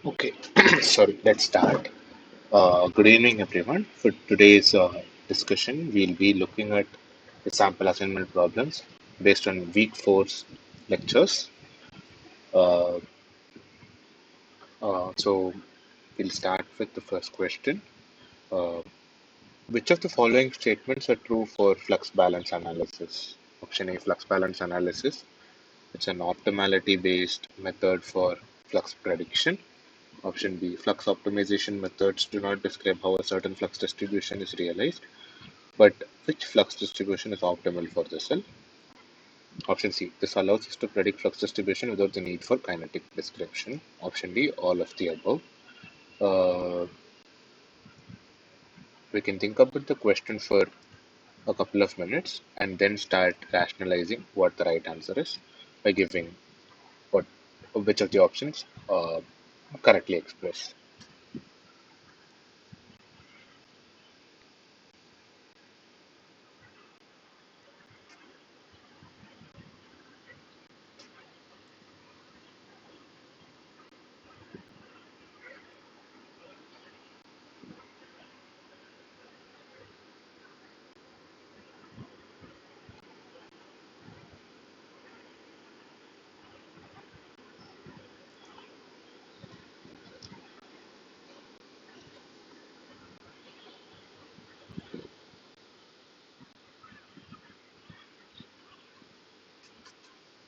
Okay, sorry, let's start. Good evening, everyone. For today's discussion, we'll be looking at the sample assignment problems based on week four's lectures. Uh, so, we'll start with the first question. Uh, which of the following statements are true for flux balance analysis? Option A, flux balance analysis. It's an optimality based method for flux prediction. Option B, flux optimization methods do not describe how a certain flux distribution is realized, but which flux distribution is optimal for the cell. Option C, this allows us to predict flux distribution without the need for kinetic description. Option D, all of the above. Uh, we can think about the question for a couple of minutes and then start rationalizing what the right answer is. by giving what which of the options correctly express.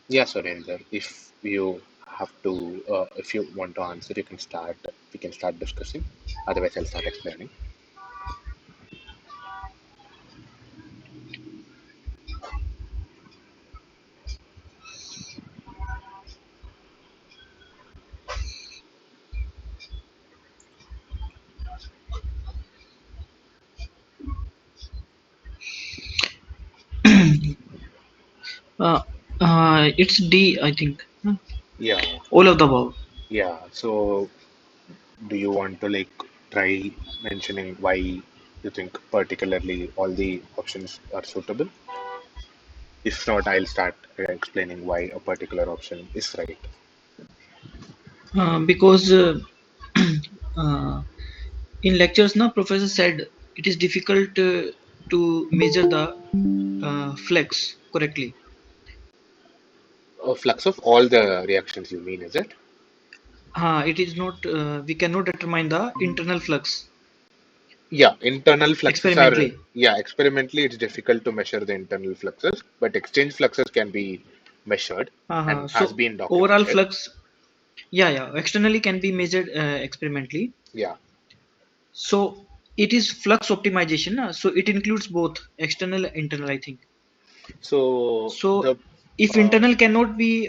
Yeah, Surender, if you if you want to answer, you can start. We can start discussing. Otherwise, I'll start explaining. Uh, it's D, I think. Yeah, All of the above. yeah. So, do you want to like try mentioning why you think particularly all the options are suitable? If not, I'll start explaining why a particular option is right. Because uh, in lectures, now professor said it is difficult to measure the flex correctly. A flux of all the reactions, you mean, is it? It is not. We cannot determine the internal flux Yeah, internal fluxes are, experimentally. yeah, experimentally it's difficult to measure the internal fluxes, but exchange fluxes can be measured and has So been overall documented. flux, yeah, externally can be measured experimentally. Yeah. So it is flux optimization. So it includes both external and internal, I think. So So the, if uh, internal cannot be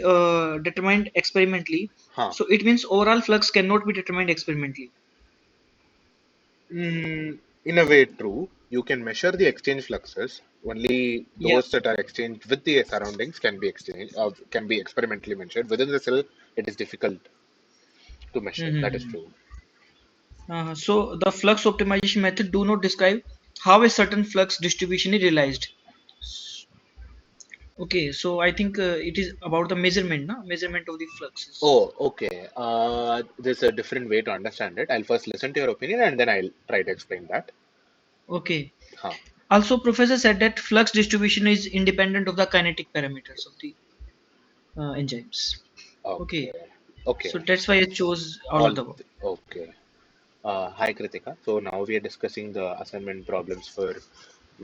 determined experimentally, huh, so it means overall flux cannot be determined experimentally. in a way, true. You can measure the exchange fluxes. Only Yeah. those that are exchanged with the surroundings can be exchanged, can be experimentally measured. Within the cell, it is difficult to measure. That is Mm-hmm. true. So the flux optimization method do not describe how a certain flux distribution is realized. Okay, so I think it is about the measurement, na? Measurement of the fluxes. Oh, okay. There's a different way to understand it. I'll first listen to your opinion and then I'll try to explain that. Okay. Huh. Also, professor said that flux distribution is independent of the kinetic parameters of the enzymes. Okay, Okay. Okay. so that's why I chose all of All the above. okay. Hi Kritika. So now we are discussing the assignment problems for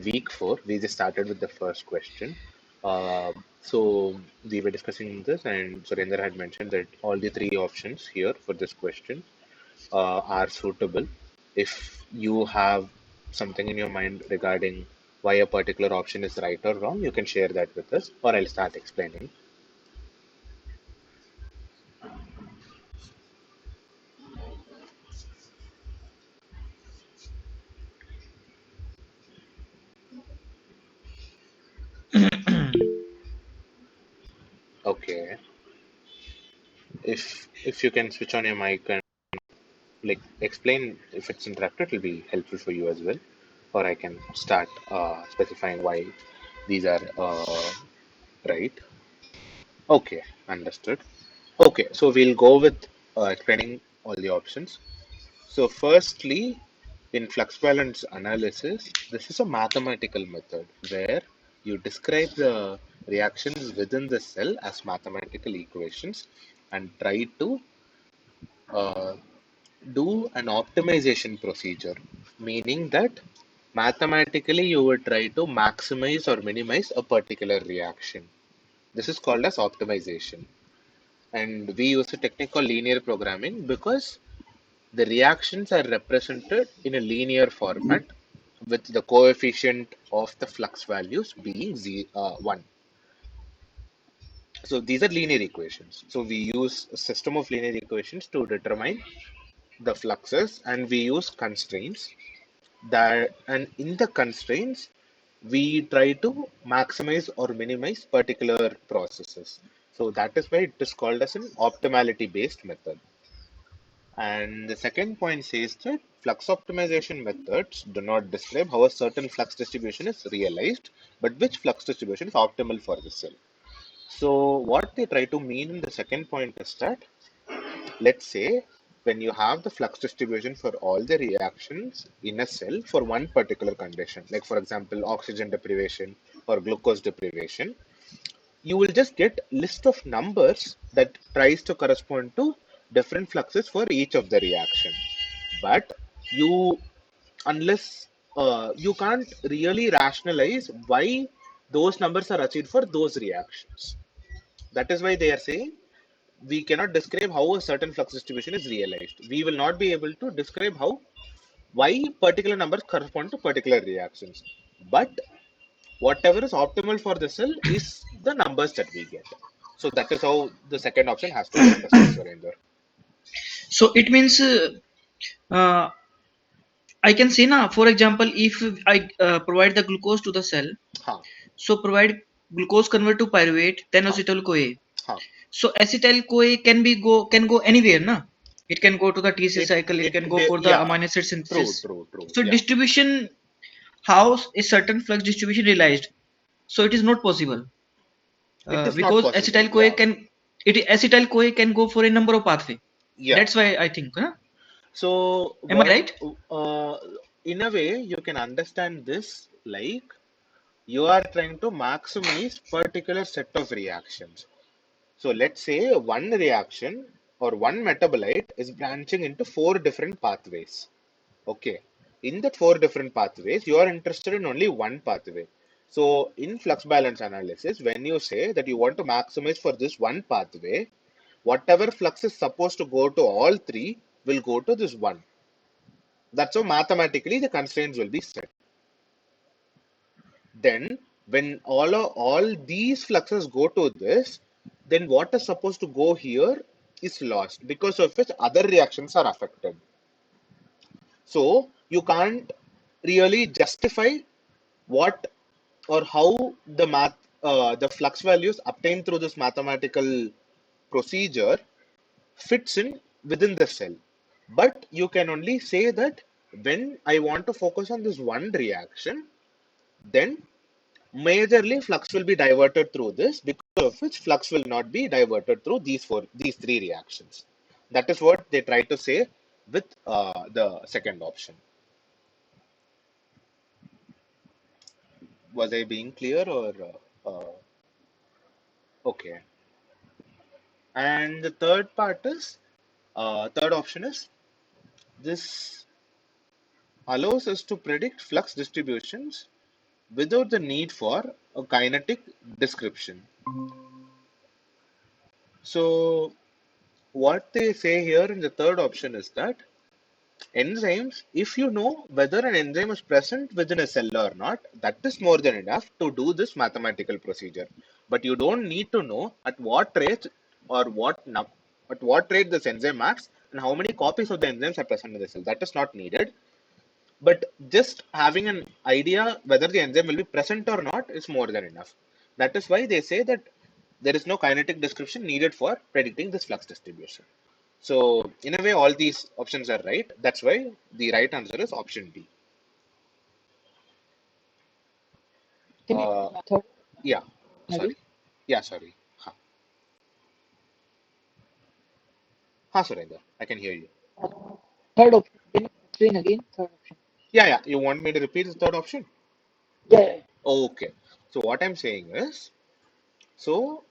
week 4. We just started with the first question. So we were discussing this, and Surendra had mentioned that all the three options here for this question are suitable. If you have something in your mind regarding why a particular option is right or wrong, you can share that with us, or I'll start explaining. Okay. If you can switch on your mic and like explain if it's interrupted, it'll be helpful for you as well. Or I can start specifying why these are right. Okay, understood. Okay, so we'll go with explaining all the options. So, firstly, in flux balance analysis, this is a mathematical method where you describe the reactions within the cell as mathematical equations and try to uh, do an optimization procedure, meaning that mathematically you would try to maximize or minimize a particular reaction. This is called as optimization. And we use a technique called linear programming because the reactions are represented in a linear format with the coefficient of the flux values being 1. So these are linear equations. So we use a system of linear equations to determine the fluxes and we use constraints that, and in the constraints we try to maximize or minimize particular processes. So that is why it is called as an optimality based method. And the second point says that flux optimization methods do not describe how a certain flux distribution is realized, but which flux distribution is optimal for the cell. So what they try to mean in the second point is that, let's say, when you have the flux distribution for all the reactions in a cell for one particular condition, like for example, oxygen deprivation or glucose deprivation, you will just get list of numbers that tries to correspond to different fluxes for each of the reaction. But you, unless you can't really rationalize why those numbers are achieved for those reactions. That is why they are saying we cannot describe how a certain flux distribution is realized. We will not be able to describe how why particular numbers correspond to particular reactions. But whatever is optimal for the cell is the numbers that we get. So that is how the second option has to be understood, Surendra. So it means uh, I can say now, for example, if I provide the glucose to the cell, Ha, so provide glucose convert to pyruvate, then ha, acetyl CoA. ha. So acetyl CoA can go anywhere, na? It can go to the T cell cycle. It can go for the Yeah, amino acid true, synthesis. true, true. So Yeah, distribution, how is certain flux distribution realized? So it is not possible it is not because possible. Yeah, acetyl CoA can go for a number of pathway. yeah. That's why I think, huh? So Am I what, right? uh, in a way, you can understand this like you are trying to maximize particular set of reactions. So let's say one reaction or one metabolite is branching into four different pathways. Okay. In that four different pathways, you are interested in only one pathway. So in flux balance analysis, when you say that you want to maximize for this one pathway, whatever flux is supposed to go to all three will go to this one. That's how mathematically the constraints will be set. Then when all these fluxes go to this, then what is supposed to go here is lost, because of which other reactions are affected. So you can't really justify what or how the flux values obtained through this mathematical procedure fits in within the cell. But you can only say that when I want to focus on this one reaction, then majorly flux will be diverted through this, because of which flux will not be diverted through these three reactions. That is what they try to say with the second option. Was I being clear or okay? And the third option is, this allows us to predict flux distributions without the need for a kinetic description. So what they say here in the third option is that enzymes, if you know whether an enzyme is present within a cell or not, that is more than enough to do this mathematical procedure. But you don't need to know at what rate or at what rate this enzyme acts and how many copies of the enzymes are present in the cell. That is not needed. But just having an idea whether the enzyme will be present or not is more than enough. That is why they say that there is no kinetic description needed for predicting this flux distribution. So in a way, all these options are right. That's why the right answer is option D. Can you Uh, third yeah, again? sorry. Yeah, sorry. Ha, ha, Surendra, I can hear you. Third option. Can you explain again? Third option. Yeah, yeah. You want me to repeat the third option? Yeah, yeah, yeah. Okay. So what I'm saying is, so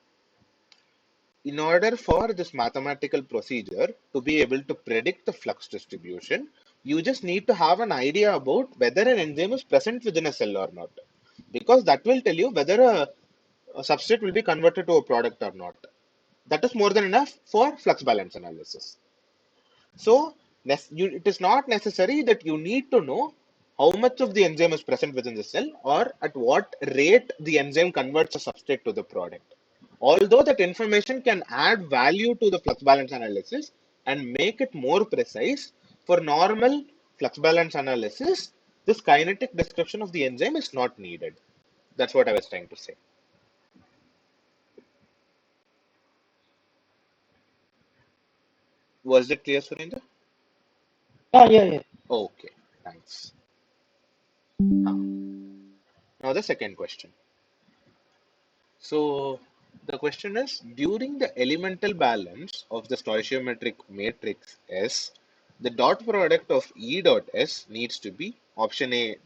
in order for this mathematical procedure to be able to predict the flux distribution, you just need to have an idea about whether an enzyme is present within a cell or not. Because that will tell you whether a substrate will be converted to a product or not. That is more than enough for flux balance analysis. So it is not necessary that you need to know how much of the enzyme is present within the cell or at what rate the enzyme converts a substrate to the product. Although that information can add value to the flux balance analysis and make it more precise, for normal flux balance analysis, this kinetic description of the enzyme is not needed. That's what I was trying to say. Was it clear, Surendra? Ah, yeah, yeah. Okay, thanks. Huh. Now the second question. So the question is, during the elemental balance of the stoichiometric matrix S, the dot product of E dot S needs to be option A,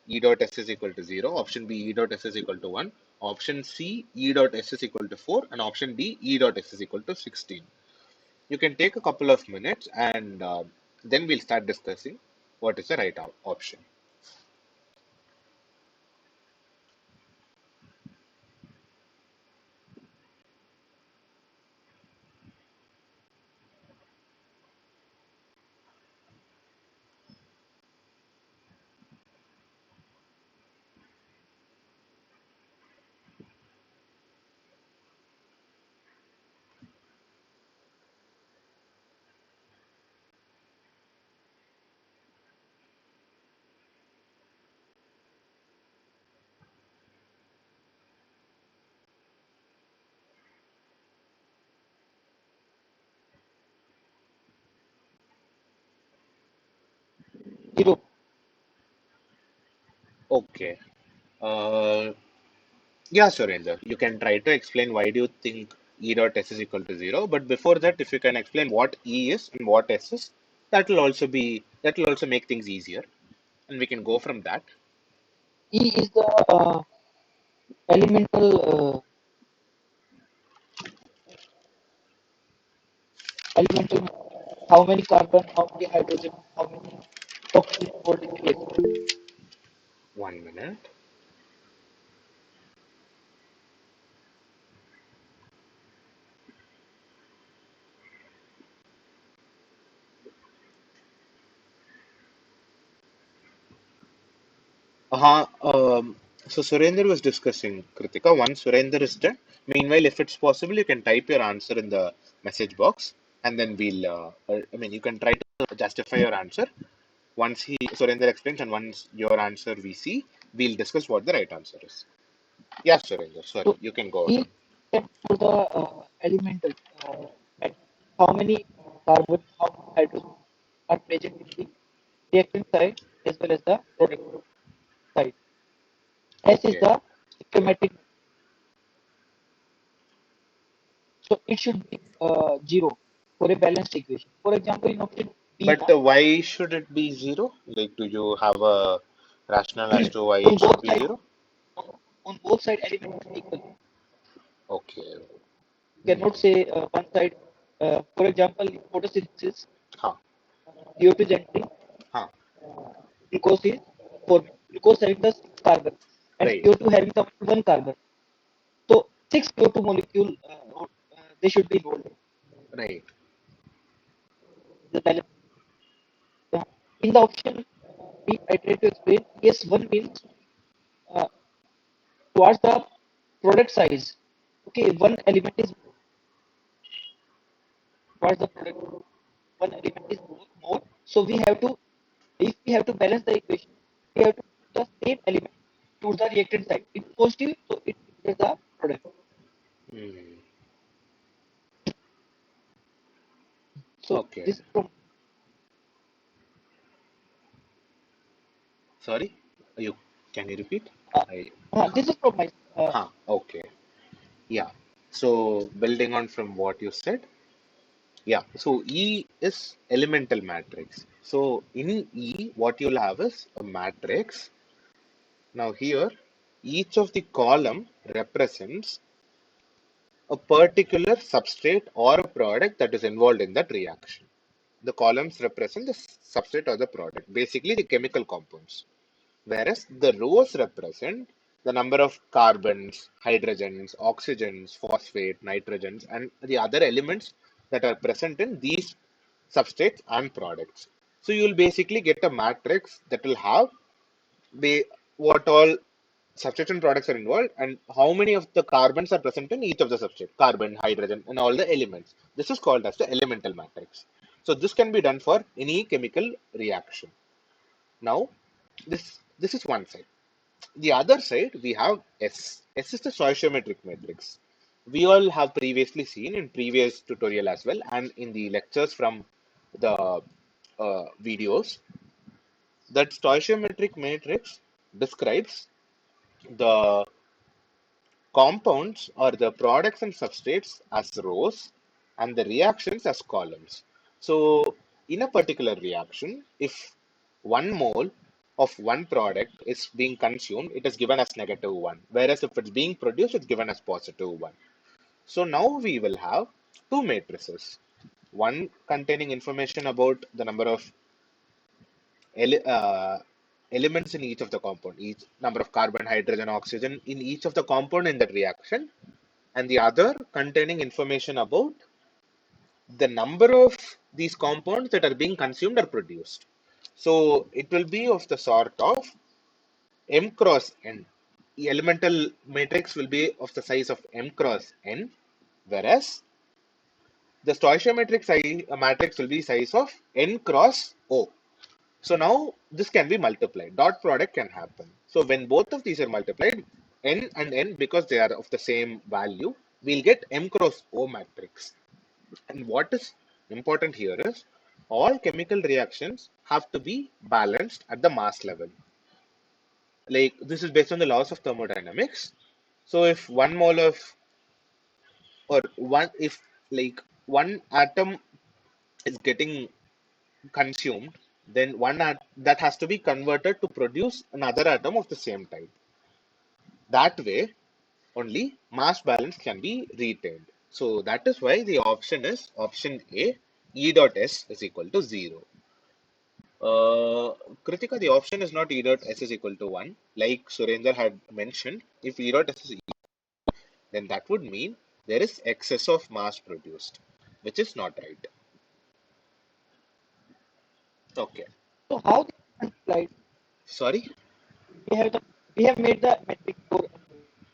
E dot S is equal to 0, option B, E dot S is equal to 1, option C, E dot S is equal to 4, and option D, E dot S is equal to 16. You can take a couple of minutes and then we'll start discussing what is the right option. 0. Okay. Uh, yeah, Surendra, you can try to explain why do you think E dot S is equal to 0. But before that, if you can explain what E is and what S is, that will also make things easier. And we can go from that. E is the elemental elemental. How many carbon? How many hydrogen? How many oxygen holding electron? 1 minute. So Surendra was discussing Kritika. Once Surendra is done, meanwhile, if it's possible, you can type your answer in the message box, and then you can try to justify your answer. Once Surendra explains, and once your answer we see, we'll discuss what the right answer is. Yes, Surendra. Sorry, So you can go E ahead. stands for the elemental. At how many carbon, how many hydrogen are present in the reactant side as well as the product side. S is Okay. the stoichiometric. So it should be 0 for a balanced equation. For example, in option B, But why should it be zero? Like, do you have a rationale as to why on it should both be sides, zero? on both side elements are equal. Okay. You cannot Hmm. say one side. For example, in photosynthesis, Huh. CO2 generation, Huh. glucose is forming. Glucose having the 6 carbon and Right. CO2 having the 1 carbon. So six CO2 molecule they should be involved in Right. the balance. In the option B, I try to explain. Yes, one means uh, towards the product size. Okay, one element is towards the product. One element is more. So we have to, if we have to balance the equation, we have to put the same element to the reactant side. If positive, so it is the product. Hmm. So Okay. this from Sorry. You can you repeat? uh, I. Huh. this is from my Huh. Okay. Yeah. So building on from what you said, yeah. So E is elemental matrix. So in E, what you'll have is a matrix. Now here, each of the column represents a particular substrate or a product that is involved in that reaction. The columns represent the substrate or the product, basically the chemical compounds. Whereas the rows represent the number of carbons, hydrogens, oxygens, phosphate, nitrogens, and the other elements that are present in these substrates and products. So you will basically get a matrix that will have what all substrates and products are involved and how many of the carbons are present in each of the substrate, carbon, hydrogen, and all the elements. This is called as the elemental matrix. So this can be done for any chemical reaction. Now, this is one side. The other side, we have S. S is the stoichiometric matrix, we all have previously seen in previous tutorial as well and in the lectures from the videos that stoichiometric matrix describes the compounds or the products and substrates as rows and the reactions as columns. So in a particular reaction, if 1 mole of one product is being consumed, it is given as -1. Whereas if it's being produced, it's given as +1. So now we will have two matrices. One containing information about the number of ele- uh, elements in each of the compound, each number of carbon, hydrogen, oxygen in each of the compound in that reaction, and the other containing information about the number of these compounds that are being consumed or produced. So it will be of the sort of m cross n. The elemental matrix will be of the size of m cross n, whereas the stoichiometric matrix will be size of n cross O. So now this can be multiplied. Dot product can happen. So when both of these are multiplied, n and n, because they are of the same value, we'll get m cross O matrix. And what is important here is all chemical reactions have to be balanced at the mass level. Like this is based on the laws of thermodynamics. So if 1 mole of or one if like one atom is getting consumed, then that has to be converted to produce another atom of the same type. That way, only mass balance can be retained. So that is why the option is option A, E dot S is equal to 0. Kritika, the option is not E dot S is equal to 1. Like Surendra had mentioned, if E dot S is equal, then that would mean there is excess of mass produced, which is not right. Okay. So how they multiplied? Sorry. We have the we have made the metric for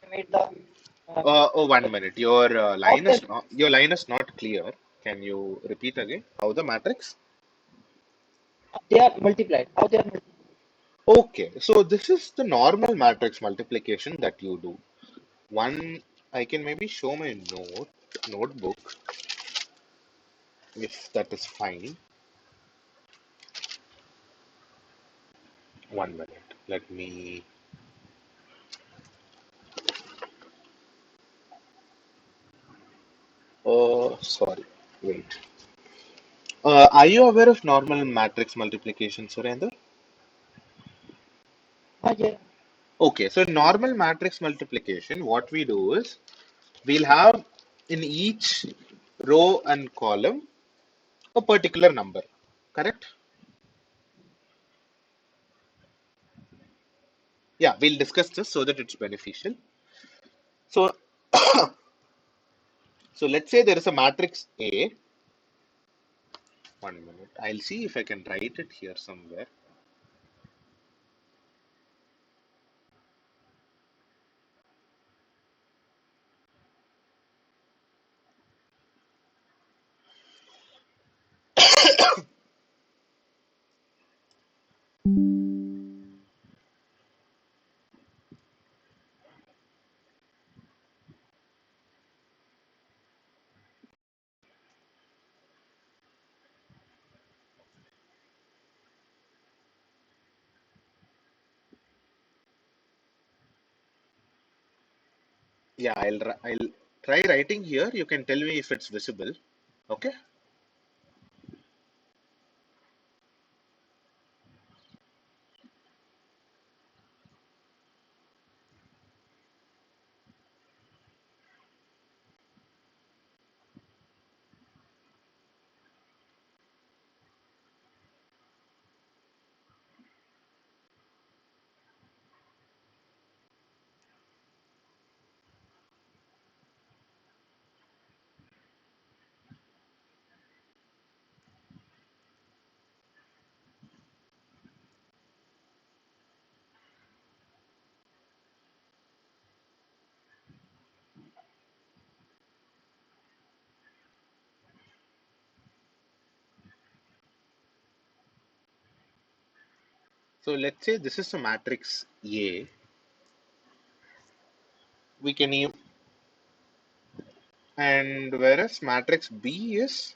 we made the Oh, 1 minute. Your how line they is not clear. Can you repeat again? How the matrix? they are multiplied. How they are multiplied. Okay, so this is the normal matrix multiplication that you do. One, I can maybe show my notebook if that is fine. 1 minute. Let me. Oh, sorry. Wait. Are you aware of normal matrix multiplication, Surendra? Yeah. Okay, so normal matrix multiplication, what we do is we'll have in each row and column a particular number, correct? Yeah, we'll discuss this so that it's beneficial. So, so let's say there is a matrix A. 1 minute. I'll see if I can write it here somewhere. Yeah, I'll try writing here. You can tell me if it's visible. Okay. So let's say this is a matrix A. We can And whereas matrix B is,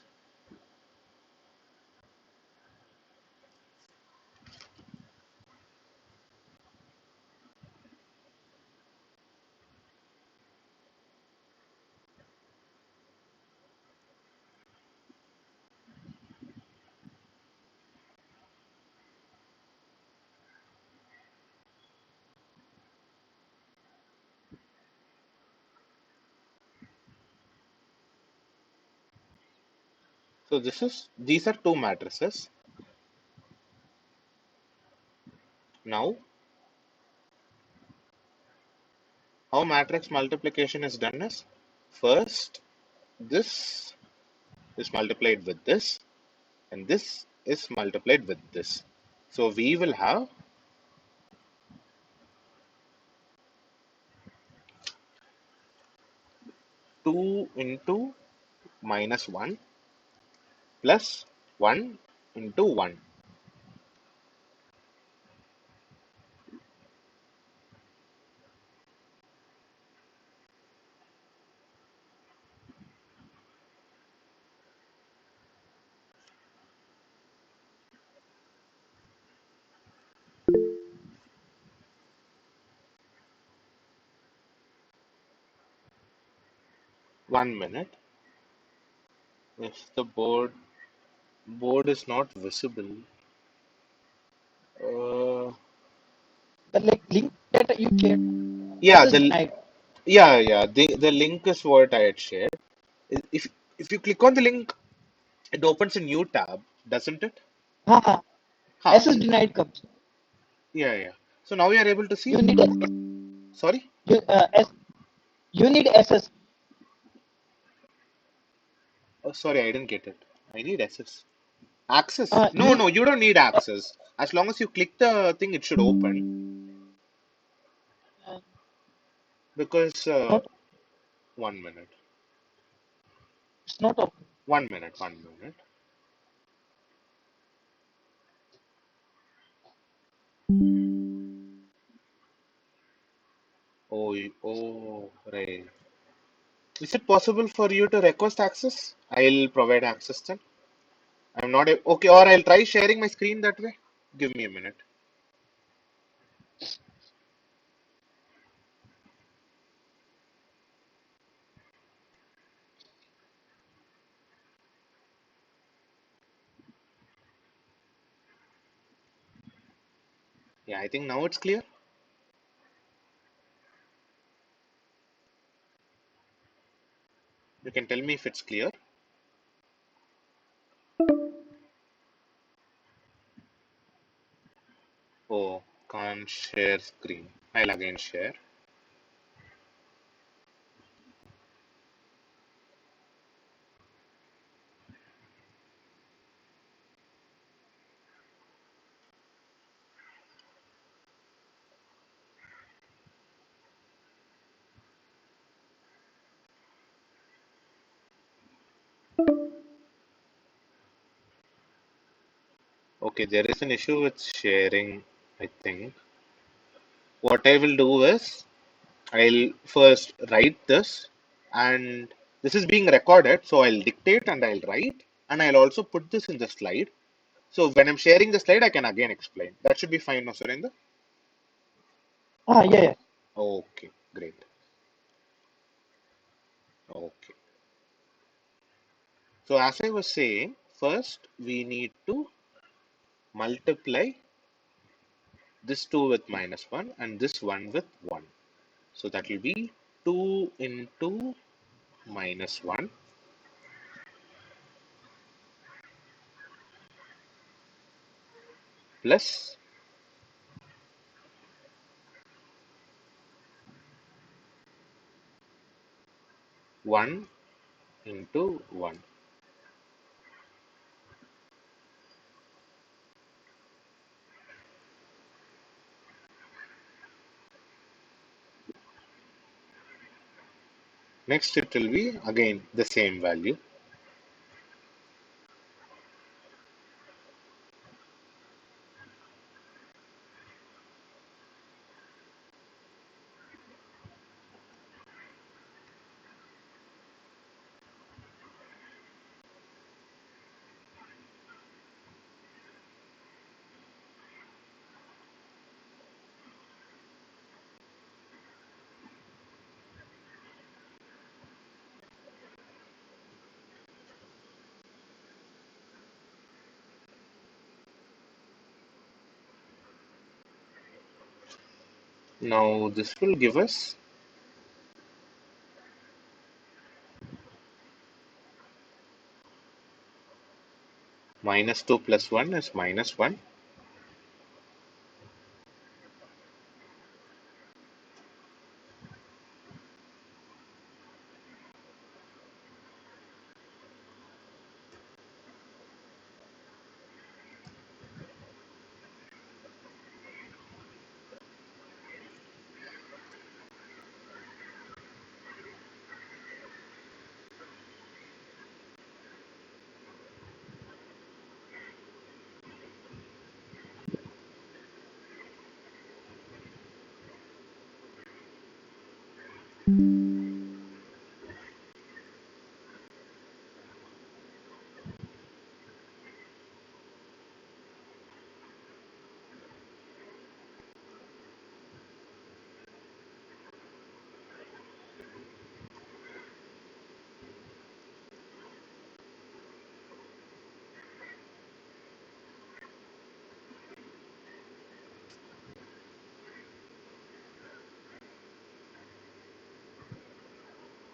so these are two matrices. Now, how matrix multiplication is done is, first this is multiplied with this, and this is multiplied with this. So we will have 2 into minus 1 plus 1 into 1. 1 minute. If the board is not visible, uh, The like link that you shared, yeah, access the denied. yeah, the link is what I had shared. If if you click on the link, it opens a new tab, doesn't it? Haha, Huh. access denied comes. Yeah, yeah. So now you are able to see. You need access. Sorry. You, you need access. Oh, sorry, I didn't get it. I need access. Access? No, You no, you don't need access. As long as you click the thing, it should open. uh, Because not. 1 minute, It's not open. 1 minute, 1 minute. Oh, oh, right. Is it possible for you to request access? I'll provide access then. I'm not okay, or I'll try sharing my screen that way. Give me a minute. Yeah, I think now it's clear. You can tell me if it's clear. Oh, can't share screen. I'll again share. Okay, there is an issue with sharing, I think. What I will do is I'll first write this, and this is being recorded, so I'll dictate and I'll write, and I'll also put this in the slide. So when I'm sharing the slide, I can again explain. That should be fine, no, Surinder? Yeah, yeah. Okay, great. Okay. So as I was saying, first we need to multiply this 2 with minus 1 and this 1 with 1. So that will be 2 into minus 1 plus 1 into 1. Next it will be again the same value. Now this will give us minus 2 plus 1 is minus 1.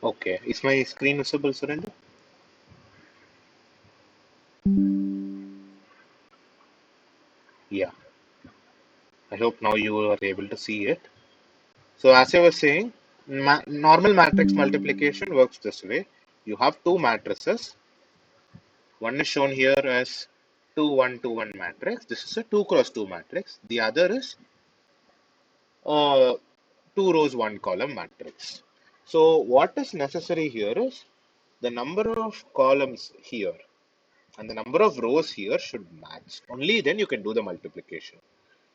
Okay, is my screen visible, Surendra? Yeah, I hope now you are able to see it. So as I was saying, normal matrix multiplication works this way. You have two matrices. One is shown here as 2 1 2 1 matrix. This is a 2 cross 2 matrix. The other is uh, 2 rows 1 column matrix. So what is necessary here is the number of columns here and the number of rows here should match. Only then you can do the multiplication.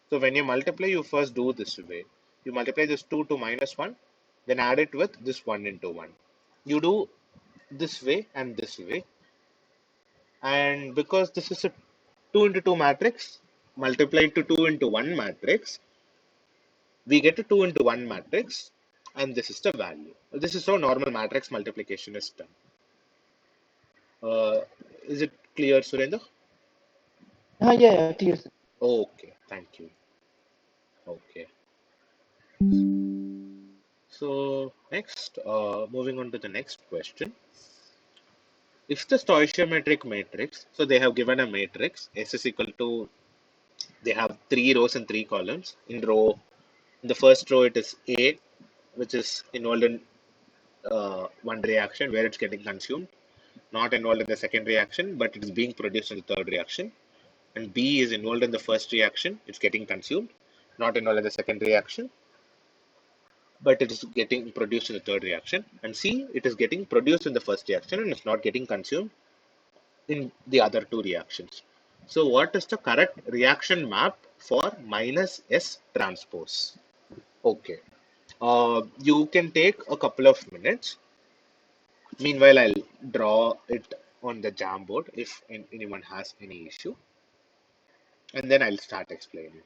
So when you multiply, you first do this way. You multiply this 2 to minus 1, then add it with this 1 into 1. You do this way and this way. And because this is a 2 into 2 matrix, multiplied to 2 into 1 matrix, we get a 2 into 1 matrix, and this is the value. This is how normal matrix multiplication is done. Uh, is it clear, Surendra? Yeah, clear, sir. Okay, thank you. Okay. So next, moving on to the next question. If the stoichiometric matrix, so they have given a matrix, S is equal to, they have 3 rows and 3 columns. In the first row, it is A, which is involved in one reaction where it's getting consumed, not involved in the second reaction, but it is being produced in the third reaction. And B is involved in the first reaction, it's getting consumed, not involved in the second reaction, but it is getting produced in the third reaction. And C, it is getting produced in the first reaction and it's not getting consumed in the other two reactions. So what is the correct reaction map for minus S transpose? Okay. You can take a couple of minutes. Meanwhile, I'll draw it on the Jamboard if anyone has any issue, and then I'll start explaining.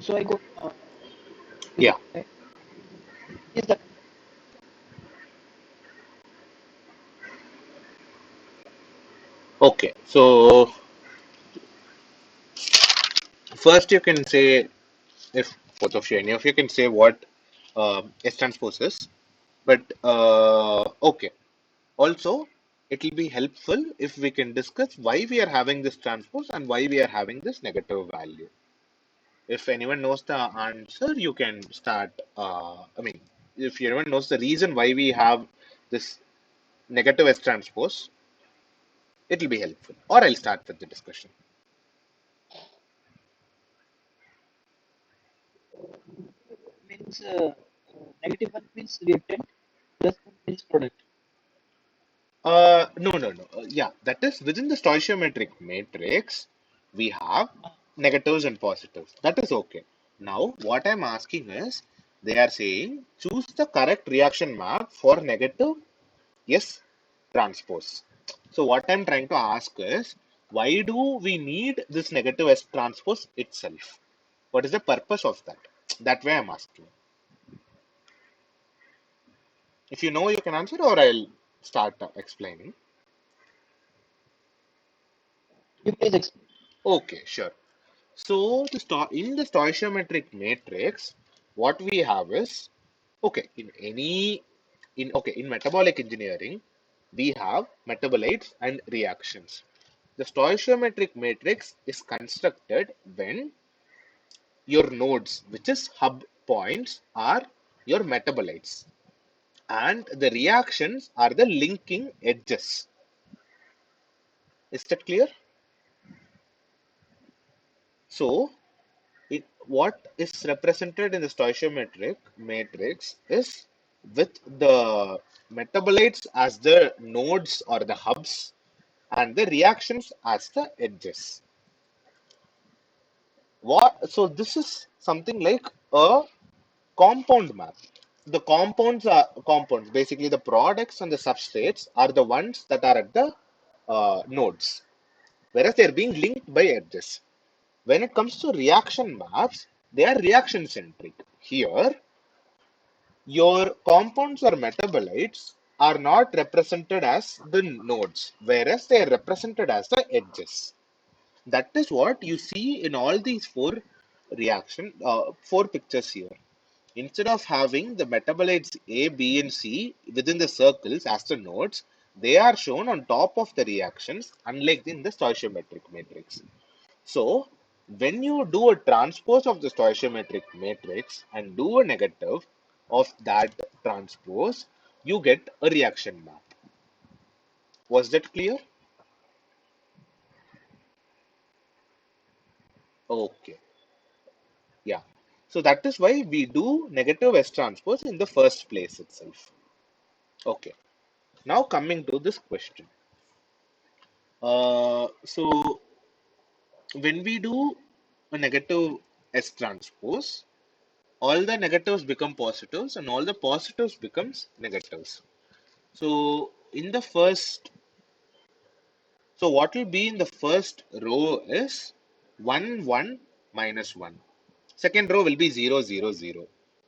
So I go Yeah. is that Okay. So first you can say, if both of you, any of you can say what S transpose is. But okay. Also, it will be helpful if we can discuss why we are having this transpose and why we are having this negative value. If anyone knows the answer, you can start. I mean, if anyone knows the reason why we have this negative S transpose, it will be helpful. Or I'll start with the discussion. means negative one means reactant, plus one means product. No, no, no. Yeah, that is within the stoichiometric matrix, we have negatives and positives. That is okay. Now, what I'm asking is, they are saying choose the correct reaction map for negative S transpose. So, what I'm trying to ask is, why do we need this negative S transpose itself? What is the purpose of that? That way I'm asking. If you know, you can answer, or I'll start explaining. You please explain. Okay, sure. So in the stoichiometric matrix, what we have is, okay, in metabolic engineering, we have metabolites and reactions. The stoichiometric matrix is constructed when your nodes, which is hub points, are your metabolites, and the reactions are the linking edges. Is that clear? So what is represented in the stoichiometric matrix is with the metabolites as the nodes or the hubs and the reactions as the edges. So this is something like a compound map. The compounds are compounds. Basically, the products and the substrates are the ones that are at the nodes, whereas they are being linked by edges. When it comes to reaction maps, they are reaction centric. Here, your compounds or metabolites are not represented as the nodes, whereas they are represented as the edges. That is what you see in all these four pictures here. Instead of having the metabolites A, B, and C within the circles as the nodes, they are shown on top of the reactions, unlike in the stoichiometric matrix. So, when you do a transpose of the stoichiometric matrix and do a negative of that transpose, you get a reaction map. Was that clear? Okay, yeah. So that is why we do negative S transpose in the first place itself. Okay, now coming to this question. So when we do a negative S transpose, all the negatives become positives and all the positives becomes negatives. So in the first, so what will be in the first row is 1, 1, minus 1. Second row will be 0, 0, 0.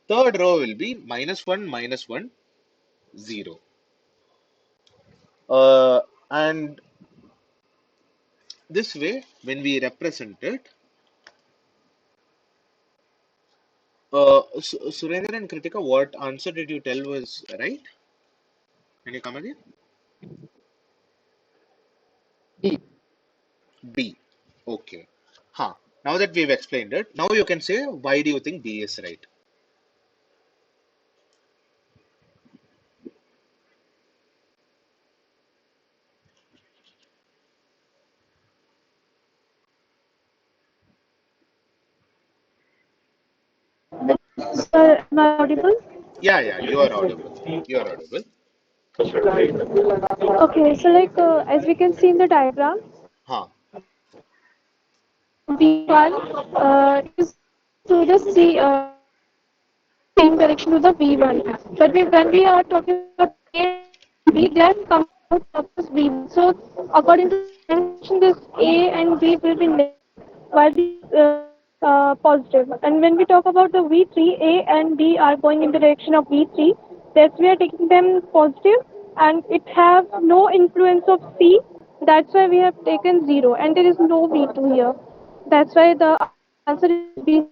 Third row will be minus 1, minus 1, 0. And this way, when we represent it, Surendra and Kritika, what answer did you tell was right? Can you come again? D. B. Okay. Huh. Now that we've explained it, now you can say why do you think B is right? Sir, am I audible? Yeah, yeah, you are audible. You are audible. Okay, so like as we can see in the diagram, Huh. V1 is to the C, same direction to the V1. But when we are talking about A and B, they are coming out of this V1. So according to the same direction, this A and B will be negative, while these positive. And when we talk about the V3, A and B are going in the direction of V3. That's we are taking them positive, and it have no influence of C. That's why we have taken 0, and there is no V2 here. That's why the answer is B.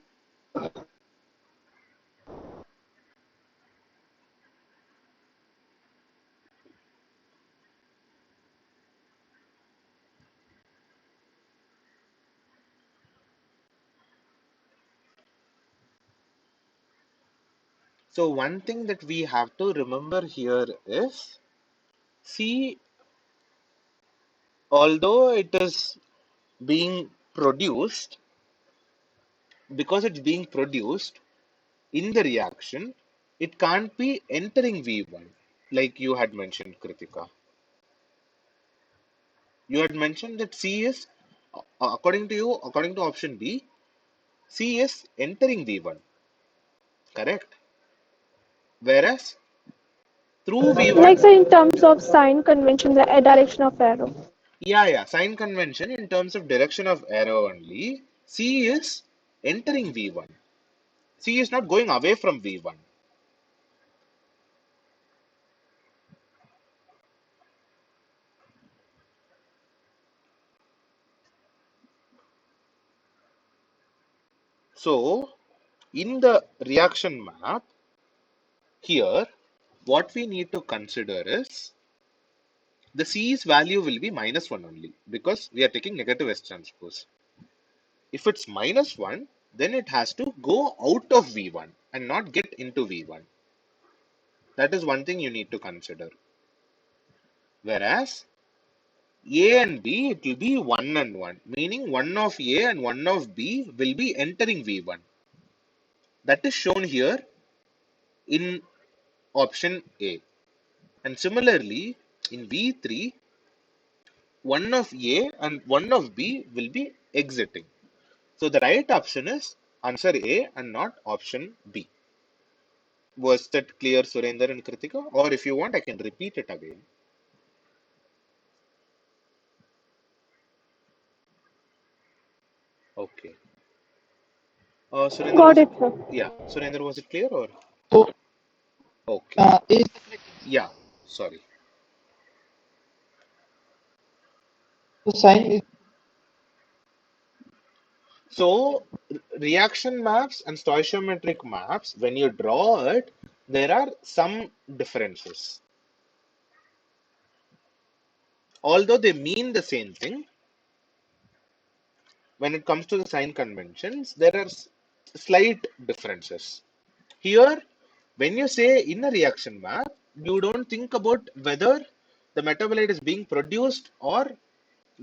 So one thing that we have to remember here is, see, although it is being produced, because it's being produced in the reaction, it can't be entering V1, like you had mentioned, Kritika. You had mentioned that C is, according to you, according to option B, C is entering V1, correct? Whereas through Like V1, say in terms of sign convention, the direction of arrow. yeah, sign convention in terms of direction of arrow only, C is entering V1. C is not going away from V1. So, in the reaction map, here, what we need to consider is the C's value will be -1 only because we are taking negative S transpose. If it's -1, then it has to go out of V1 and not get into V1. That is one thing you need to consider. Whereas A and B, it will be 1 and 1, meaning one of A and one of B will be entering V1. That is shown here in option A. And similarly, in V3, one of A and one of B will be exiting. So the right option is answer A and not option B. Was that clear, Surender and Kritika? Or if you want, I can repeat it again. Okay. Surender, Got was it? it, sir. Yeah, Surender, was it clear or? So Okay. A is the correct answer. Yeah, sorry. So sign is So reaction maps and stoichiometric maps, when you draw it, there are some differences. Although they mean the same thing, when it comes to the sign conventions, there are slight differences. Here, when you say in a reaction map, you don't think about whether the metabolite is being produced or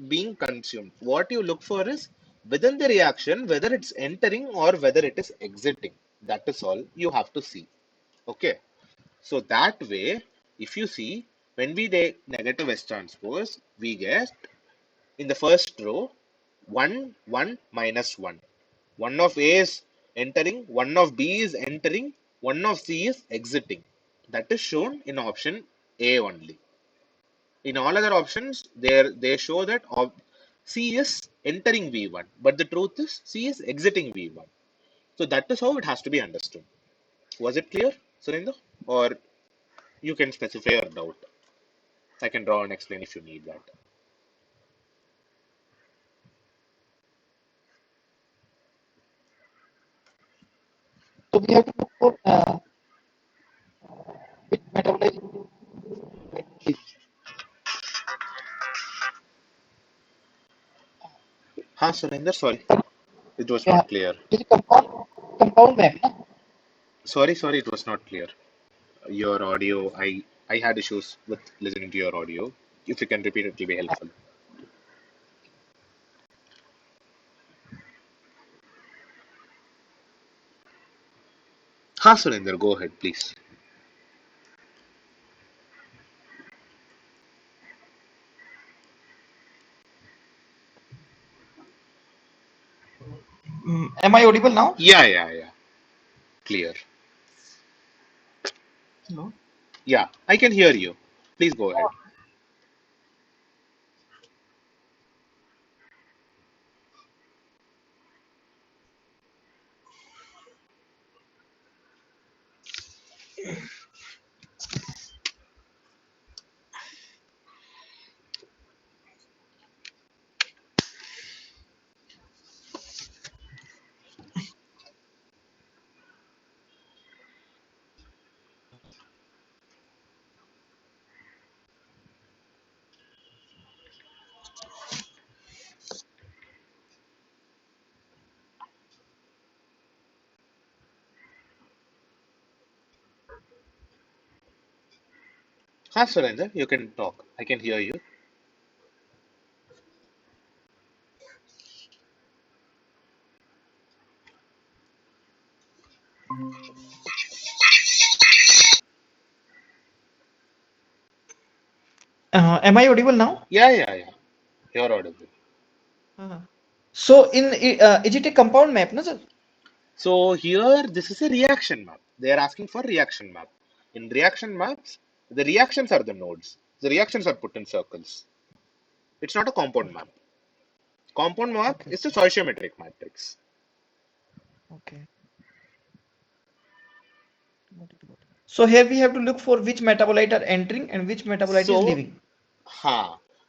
being consumed. What you look for is within the reaction, whether it's entering or whether it is exiting. That is all you have to see. Okay. So that way, if you see, when we take negative S transpose, we get in the first row 1, 1, -1. One of A is entering, one of B is entering, one of C is exiting. That is shown in option A only. In all other options, they show that C is entering V1, but the truth is C is exiting V1. So that is how it has to be understood. Was it clear, Surinder? Or you can specify your doubt. I can draw and explain if you need that. so we have to look for which metabolite is Ha, Surinder, sorry. It was yeah, not clear. it is a compound map, na? Sorry, it was not clear. Your audio, I had issues with listening to your audio. If you can repeat, it will be helpful. Ha, Surinder, go ahead, please. Am I audible now? Yeah. Clear. Hello. Yeah, I can hear you. Please go ahead. Hi, Surendra, you can talk. I can hear you. Am I audible now? Yeah, yeah, yeah. You're audible. Uh-huh. So is it a compound map, no, sir? So here, this is a reaction map. They are asking for reaction map. In reaction maps, the reactions are the nodes. The reactions are put in circles. It's not a compound map. Okay, Compound map okay, is a stoichiometric matrix. okay. Got it, got it. So here we have to look for which metabolite are entering and which metabolite is So, leaving.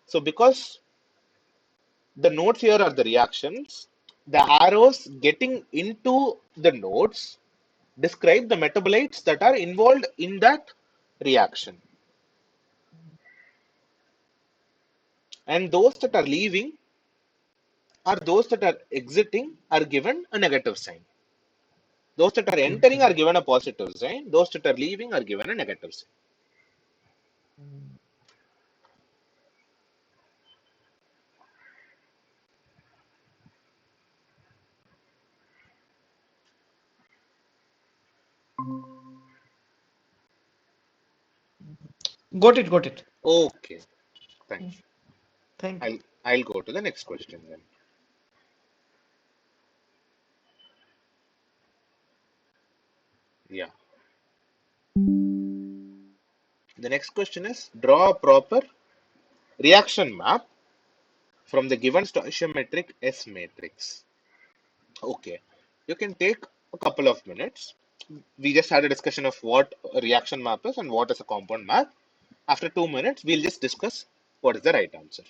so because the nodes here are the reactions, the arrows getting into the nodes describe the metabolites that are involved in that reaction. And those that are leaving are those that are exiting are given a negative sign. Those that are Okay, entering okay. are given a positive sign. Those that are leaving are given a negative sign. Mm, got it, got it. Okay, thank Mm, you. thank you. I'll go to the next question then. Yeah. The next question is draw a proper reaction map from the given stoichiometric S matrix. Okay. You can take a couple of minutes. We just had a discussion of what a reaction map is and what is a compound map. After 2 minutes, we'll just discuss what is the right answer.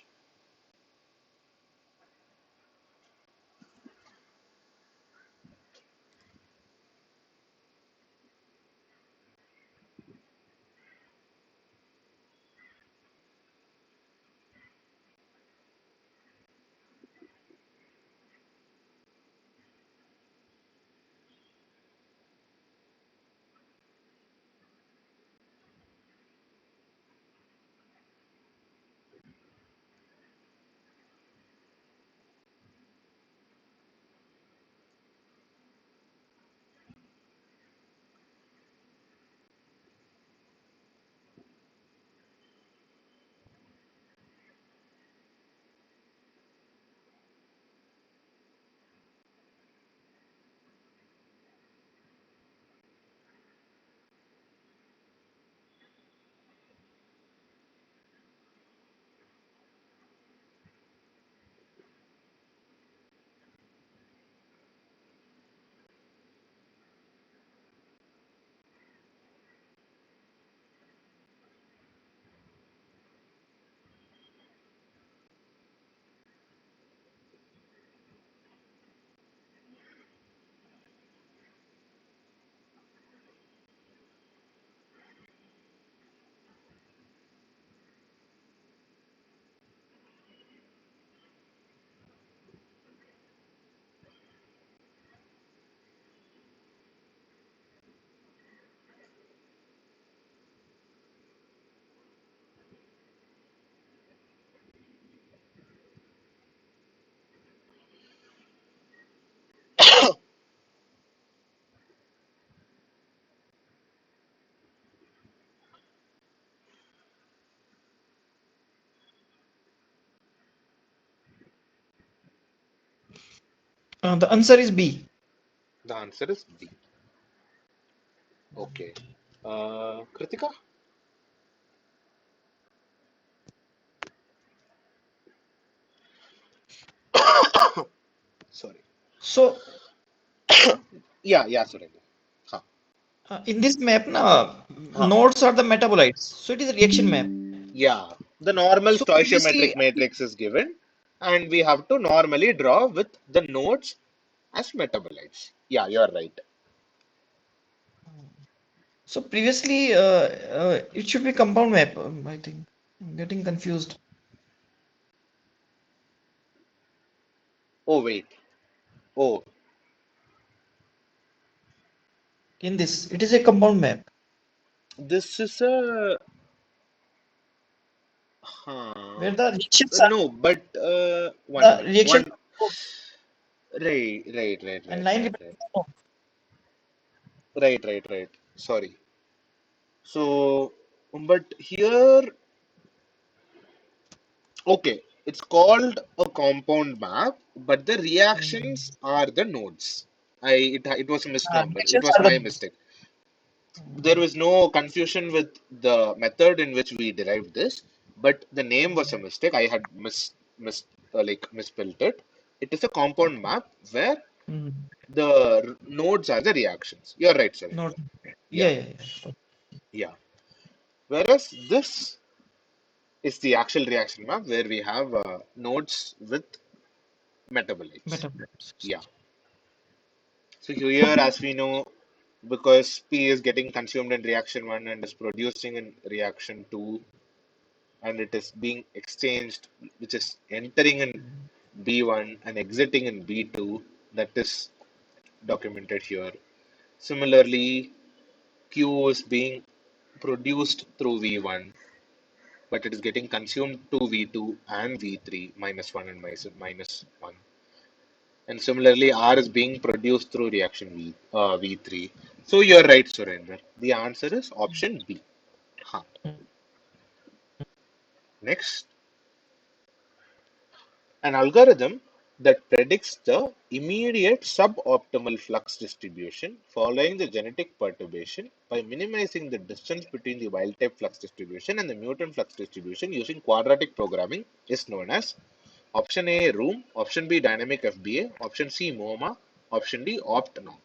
The answer is B. The answer is B. Okay. Kritika? Sorry. So Yeah, yeah, Surendra. Huh. In this map, na, Huh. nodes are the metabolites. So it is a reaction map. Yeah, the normal So stoichiometric previously, matrix is given, and we have to normally draw with the nodes as metabolites. Yeah, you're right. it should be compound map. I think I'm getting confused. Oh, wait. Oh, In this, it is a compound map this is a. Huh. where the reactions are No, but one the minute. reaction One. Right, and right, line right, right. represents the node. Right. Sorry. So, but here, okay, it's called a compound map, but the Hmm. reactions are the nodes. It was a misnomer. It Reactions was are the my node. mistake. There Hmm. was no confusion with the method in which we derived this, but the name was a mistake. I had misspelled it. It is a compound Okay. map where Hmm. the nodes are the reactions. You're right, Node. Surinder. Yeah, Yeah, yeah, yeah. yeah. Whereas this is the actual reaction map where we have nodes with metabolites. Metabolites. Yeah. So here, as we know, because P is getting consumed in reaction 1 and is producing in reaction 2, and it is being exchanged, which is entering in B1 and exiting in B2, that is documented here. Similarly, Q is being produced through V1, but it is getting consumed to V2 and V3, minus 1 and minus 1. And similarly, R is being produced through reaction V3. So you're right, Surendra. The answer is option B. Huh. Next, an algorithm that predicts the immediate suboptimal flux distribution following the genetic perturbation by minimizing the distance between the wild type flux distribution and the mutant flux distribution using quadratic programming is known as option A room, option B dynamic FBA, option C MoMA, option D opt-norm.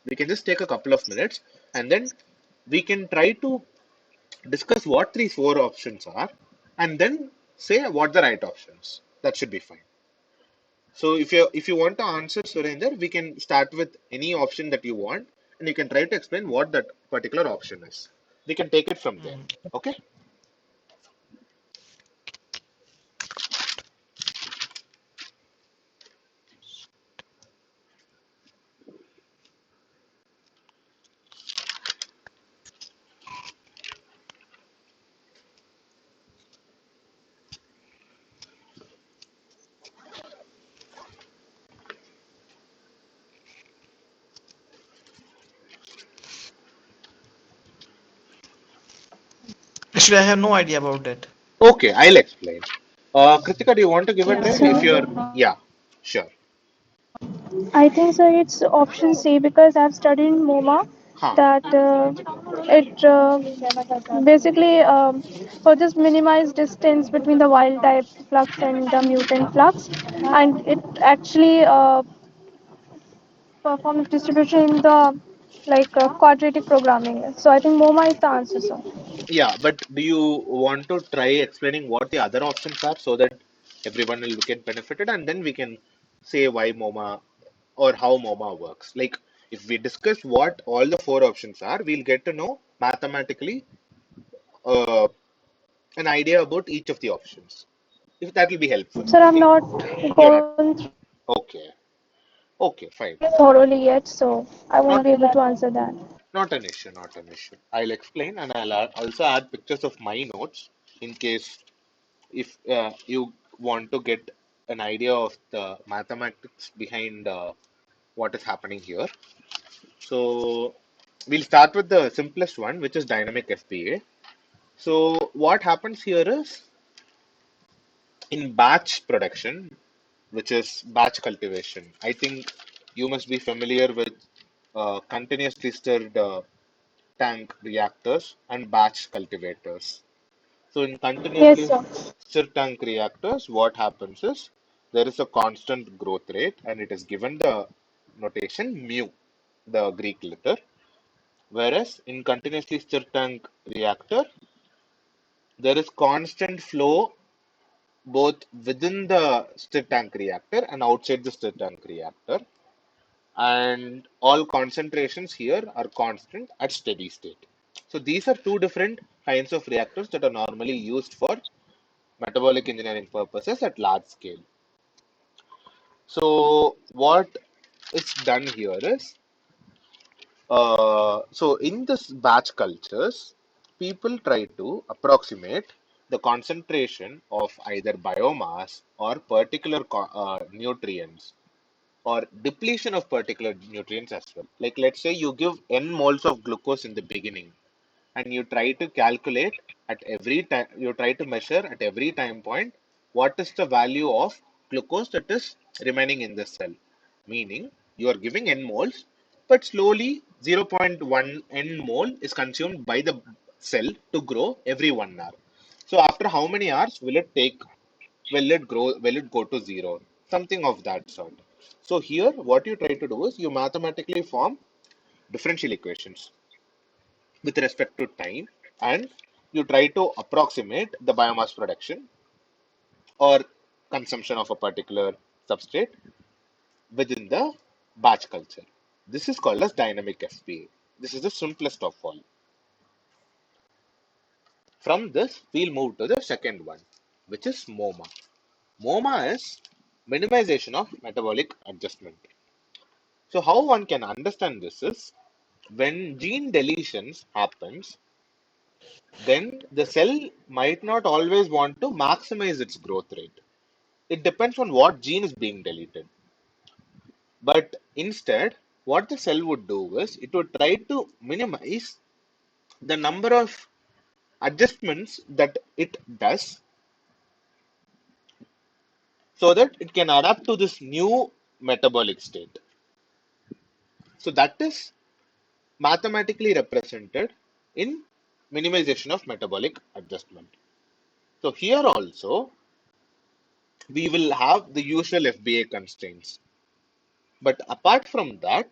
We can just take a couple of minutes and then we can try to discuss what these four options are and then say what the right options. That should be fine. So if you want to answer Surinder, we can start with any option that you want and you can try to explain what that particular option is. We can take it from there. Hmm. Okay? Actually, I have no idea about that. Okay, I'll explain. Kritika, do you want to give a Yeah, try? If you're, so yeah, sure. I think so. It's option C because I've studied in MoMA Huh. that it basically for just minimize distance between the wild type flux and the mutant flux, and it actually performs distribution in the like quadratic programming. So I think MoMA is the answer. So. Yeah, but do you want to try explaining what the other options are so that everyone will get benefited and then we can say why MoMA or how MoMA works? Like, if we discuss what all the four options are, we'll get to know mathematically uh, an idea about each of the options. If that will be helpful. Sir, I'm not You're not. gone through Okay. Okay, fine. thoroughly yet, so I won't Not be able to answer that. not an issue, not an issue. I'll explain and also add pictures of my notes in case if you want to get an idea of the mathematics behind what is happening here. So we'll start with the simplest one, which is dynamic FPA. So what happens here is in batch production, which is batch cultivation. I think you must be familiar with continuously stirred tank reactors and batch cultivators. So in Yes, continuously sir. stirred tank reactors, what happens is there is a constant growth rate and it is given the notation mu, the Greek letter. Whereas in continuously stir tank reactor, there is constant flow both within the stir tank reactor and outside the stir tank reactor, and all concentrations here are constant at steady state. So these are two different kinds of reactors that are normally used for metabolic engineering purposes at large scale. So what is done here is, so in this batch cultures, people try to approximate the concentration of either biomass or particular nutrients, or depletion of particular nutrients as well. Like let's say you give n moles of glucose in the beginning, and you try to calculate at every time, you try to measure at every time point what is the value of glucose that is remaining in the cell. Meaning you are giving n moles, but slowly 0.1 n mole is consumed by the cell to grow every 1 hour. So after how many hours will it take? Will it grow? Will it go to zero? Something of that sort. So here, what you try to do is you mathematically form differential equations with respect to time, and you try to approximate the biomass production or consumption of a particular substrate within the batch culture. This is called as dynamic FBA. This is the simplest of all. From this, we'll move to the second one, which is MOMA. MOMA is minimization of metabolic adjustment. So how one can understand this is, when gene deletions happens, then the cell might not always want to maximize its growth rate. It depends on what gene is being deleted. But instead, what the cell would do is it would try to minimize the number of adjustments that it does so that it can adapt to this new metabolic state. So that is mathematically represented in minimization of metabolic adjustment. So here also we will have the usual FBA constraints. But apart from that,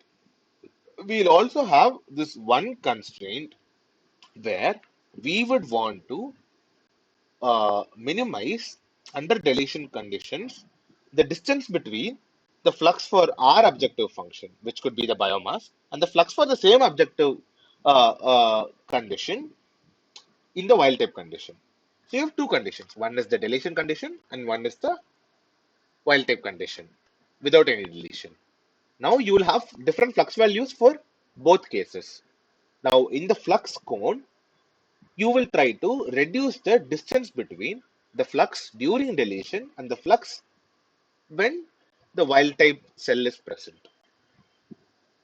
we'll also have this one constraint where we would want to minimize, under deletion conditions, the distance between the flux for our objective function, which could be the biomass, and the flux for the same objective condition in the wild type condition. So you have two conditions. One is the deletion condition and one is the wild type condition without any deletion. Now you will have different flux values for both cases. Now in the flux cone, you will try to reduce the distance between the flux during deletion and the flux when the wild type cell is present.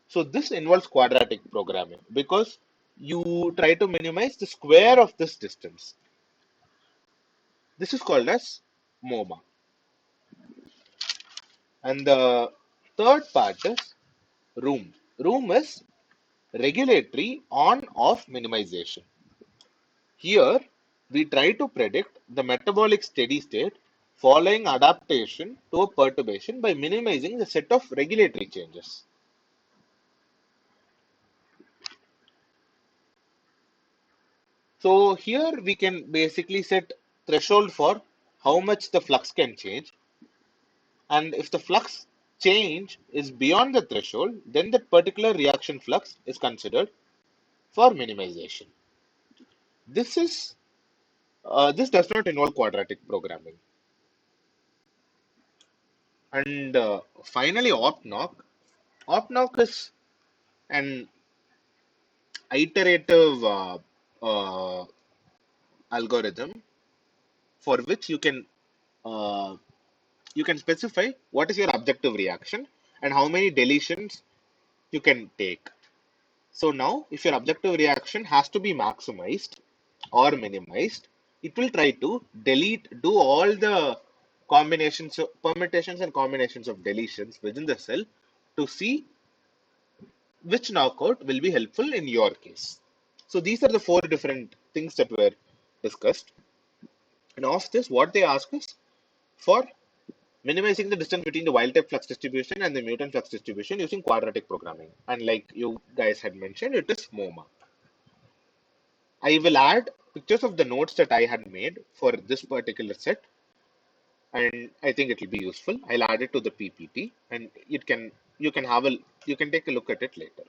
So this involves quadratic programming because you try to minimize the square of this distance. This is called as MOMA. And the third part is room. Room is regulatory on-off minimization. Here, we try to predict the metabolic steady state following adaptation to a perturbation by minimizing the set of regulatory changes. So here we can basically set threshold for how much the flux can change, and if the flux change is beyond the threshold, then that particular reaction flux is considered for minimization. This is this does not involve quadratic programming. And finally, op-knock. Op-knock is an iterative algorithm for which uh, you can specify what is your objective reaction and how many deletions you can take. So now, if your objective reaction has to be maximized or minimized, it will try to do all the combinations, permutations and combinations of deletions within the cell to see which knockout will be helpful in your case. So these are the four different things that were discussed. And of this, what they ask is for minimizing the distance between the wild type flux distribution and the mutant flux distribution using quadratic programming. And like you guys had mentioned, it is MoMA. I will add pictures of the notes that I had made for this particular set, and I think it will be useful. I'll add it to the PPT, and it can you can have a you can take a look at it later.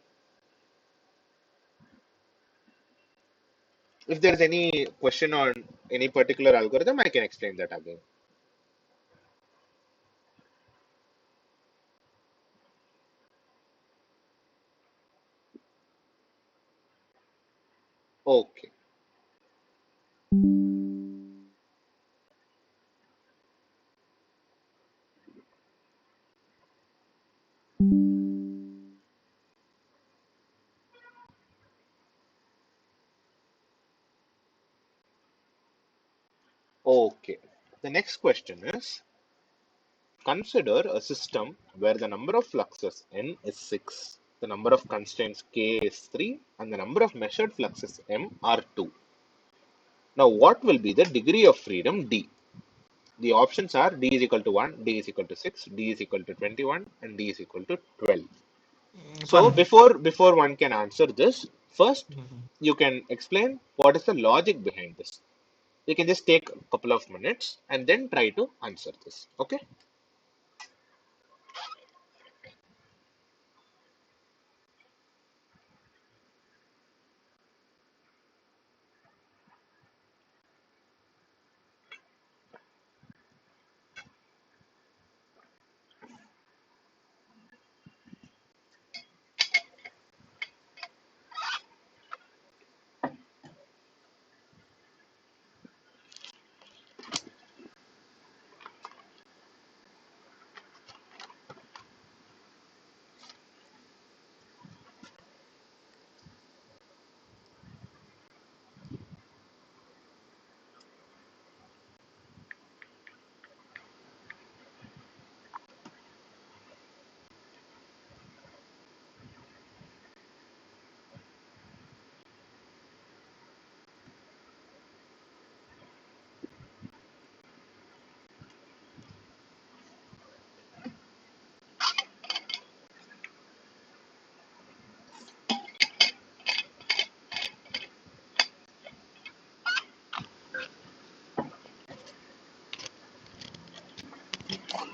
If there is any question on any particular algorithm, I can explain that again. Okay. Okay. The next question is, consider a system where the number of fluxes n is 6, the number of constraints k is 3, and the number of measured fluxes m are 2. Now, what will be the degree of freedom d? The options are d is equal to 1, d is equal to 6, d is equal to 21, and d is equal to 12. So, One. before one can answer this, first Mhm. you can explain what is the logic behind this. You can just take a couple of minutes and then try to answer this. Okay?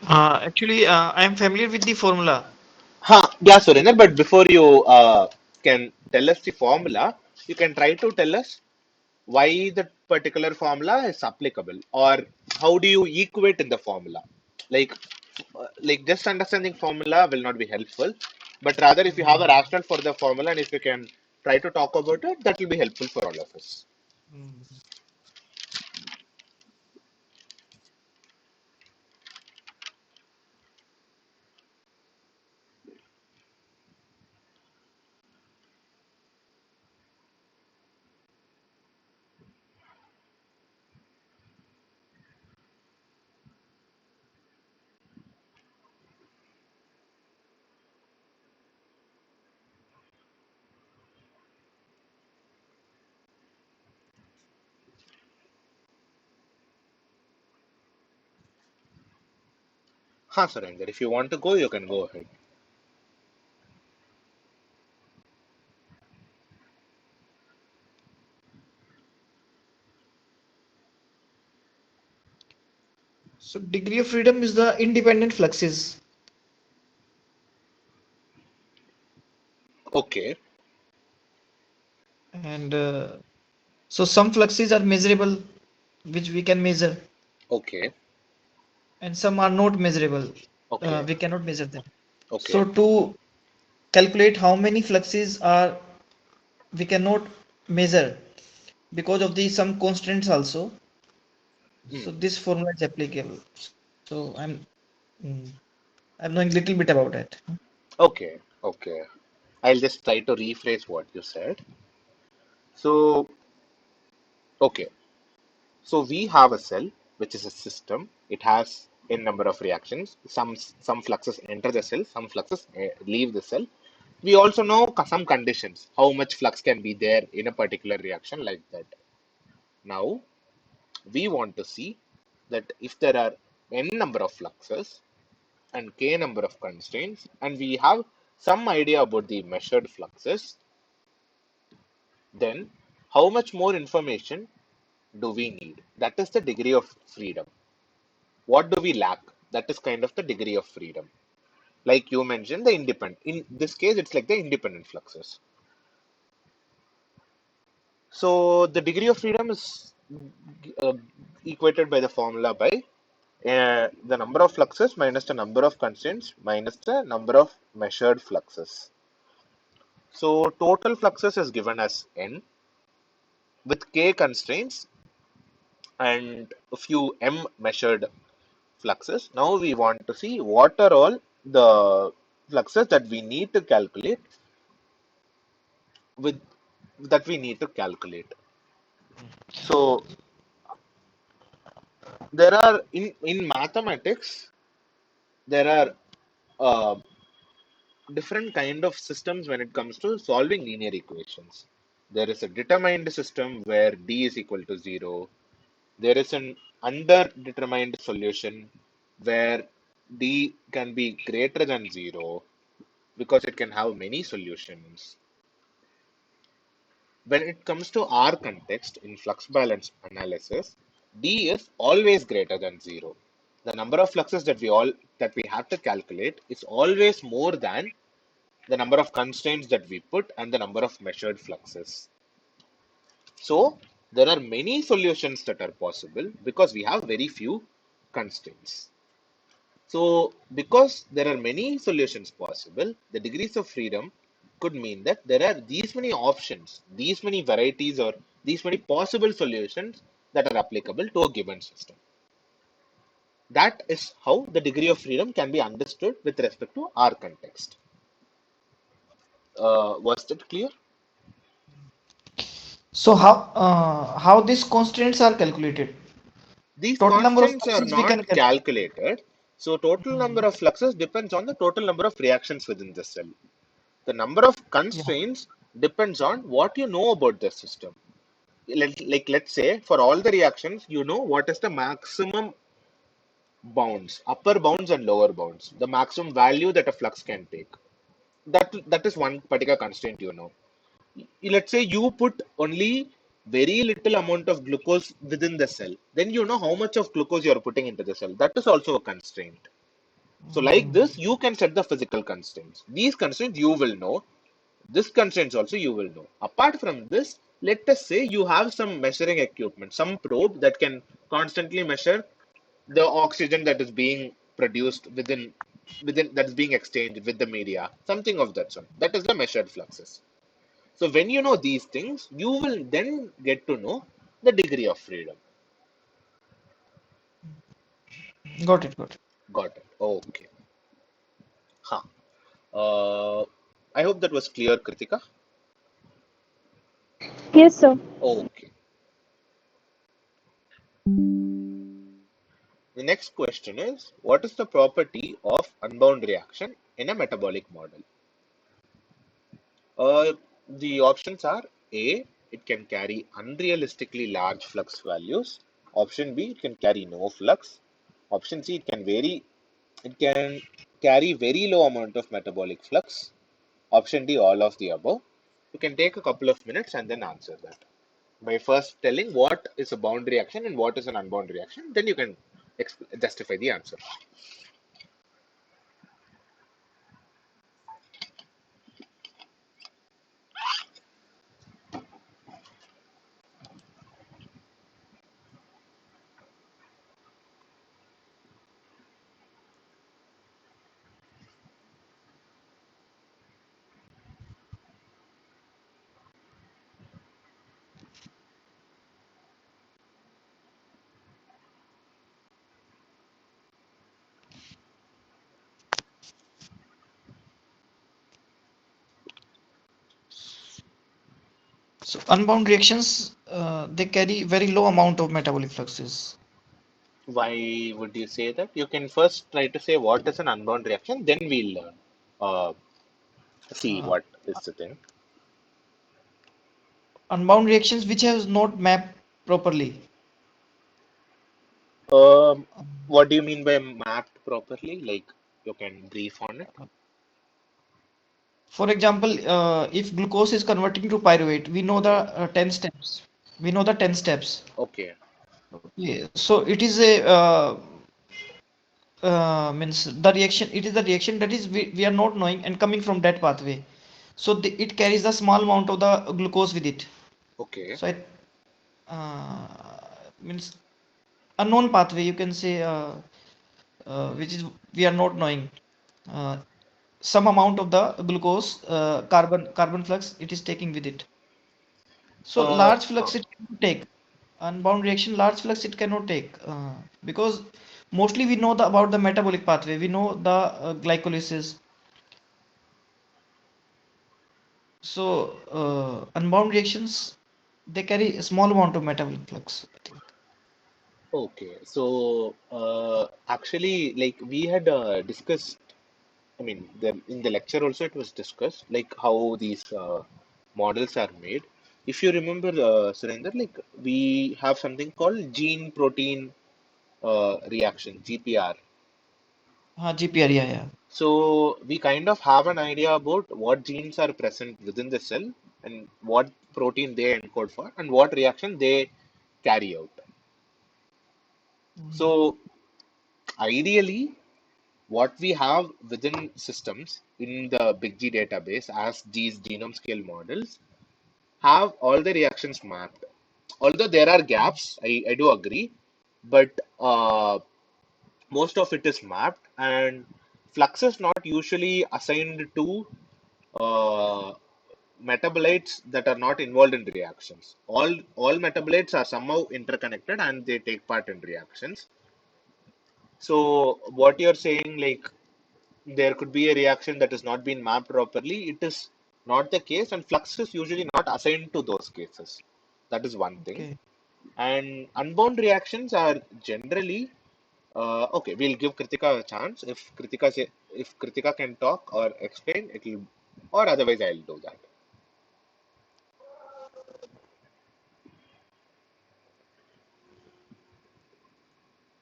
Actually, I am familiar with the formula. Yeah, Surinder, but before you can tell us the formula, you can try to tell us why the particular formula is applicable, or how do you equate in the formula. Like, like just understanding formula will not be helpful, but rather if you have a Mhm. rationale for the formula and if you can try to talk about it, that will be helpful for all of us. Mhm. Surinder, if you want to go, you can go ahead. So degree of freedom is the independent fluxes, Okay, and so some fluxes are measurable, which we can measure, okay, and some are not measurable. okay, We cannot measure them. okay. So to calculate how many fluxes are we cannot measure because of the some constraints also. Hmm. So this formula is applicable. So mm, I'm knowing little bit about it. Okay, okay. I'll just try to rephrase what you said. So, okay. So we have a cell, which is a system. It has n number of reactions. Some fluxes enter the cell, some fluxes leave the cell. We also know some conditions, how much flux can be there in a particular reaction like that. Now we want to see that if there are n number of fluxes and k number of constraints, and we have some idea about the measured fluxes, then how much more information do we need? That is the degree of freedom. What do we lack? That is kind of the degree of freedom. Like you mentioned, the independent. In this case, it's like the independent fluxes. So the degree of freedom is uh, equated by the formula by the number of fluxes minus the number of constraints minus the number of measured fluxes. So total fluxes is given as n with k constraints and a few m measured fluxes. Now we want to see what are all the fluxes that we need to calculate with that we need to calculate. So there are in mathematics there are uh, different kind of systems when it comes to solving linear equations. There is a determined system where d is equal to 0. There is an underdetermined solution where d can be greater than 0 because it can have many solutions. When it comes to our context in flux balance analysis, d is always greater than 0. The number of fluxes that we have to calculate is always more than the number of constraints that we put and the number of measured fluxes. So there are many solutions that are possible because we have very few constraints. So because there are many solutions possible, the degrees of freedom could mean that there are these many options, these many varieties, or these many possible solutions that are applicable to a given system. That is how the degree of freedom can be understood with respect to our context. Was that clear? So how these constraints are calculated? These Total number of constants are fluxes we can not calculate. calculated. So total number of fluxes depends on the total number of reactions within the cell. The number of Yeah. constraints depends on what you know about the system. Like let's say for all the reactions, you know what is the maximum bounds, upper bounds and lower bounds, the maximum value that a flux can take. That is one particular constraint you know. Let's say you put only very little amount of glucose within the cell, then you know how much of glucose you are putting into the cell. That is also a constraint. So like this, you can set the physical constraints. These constraints you will know. This constraints also you will know. Apart from this, let us say you have some measuring equipment, some probe that can constantly measure the oxygen that is being produced within that is being exchanged with the media, something of that sort. That is the measured fluxes. So when you know these things, you will then get to know the degree of freedom. Got it. Got it. Got it. Okay. Huh. I hope that was clear, Kritika. Yes, sir. Okay. The next question is, what is the property of unbound reaction in a metabolic model? Uh, the options are A, it can carry unrealistically large flux values. Option B, it can carry no flux. Option C, it can carry very low amount of metabolic flux. Option D, all of the above. You can take a couple of minutes and then answer that by first telling what is a bound reaction and what is an unbound reaction. Then you can justify the answer. So unbound reactions, they carry very low amount of metabolic fluxes. Why would you say that? You can first try to say what is an unbound reaction, then we'll uh, see Uh, what is the thing. Unbound reactions which has not mapped properly. Um, What do you mean by mapped properly? Like you can brief on it? For example, if glucose is converting to pyruvate, we know the 10 steps. We know the 10 steps. Okay. Yeah, so it is a means the reaction. It is the reaction that is we are not knowing and coming from that pathway. So it carries a small amount of the glucose with it. Okay. So it means unknown pathway you can say, which is we are not knowing. Uh, some amount of the glucose, carbon flux it is taking with it. So Uh, large huh. flux it can take. Unbound reaction, large flux it cannot take, because mostly we know about the metabolic pathway. We know the glycolysis. So unbound reactions they carry a small amount of metabolic flux, I think. Okay. So actually, like we had discussed. I mean, in the lecture also it was discussed, like how these models are made. If you remember, Surinder, like we have something called gene protein reaction, GPR. GPR, yeah, yeah. So we kind of have an idea about what genes are present within the cell and what protein they encode for and what reaction they carry out. Mhm. So ideally, what we have within systems in the big G database as these genome scale models have all the reactions mapped. Although there are gaps, I do agree, but most of it is mapped and flux is not usually assigned to uh, metabolites that are not involved in reactions. All metabolites are somehow interconnected and they take part in reactions. So what you're saying, like there could be a reaction that has not been mapped properly, it is not the case, and flux is usually not assigned to those cases. That is one thing. Okay. And unbound reactions are generally okay. We'll give Kritika a chance. If Kritika can talk or explain, it'll, or otherwise I'll do that.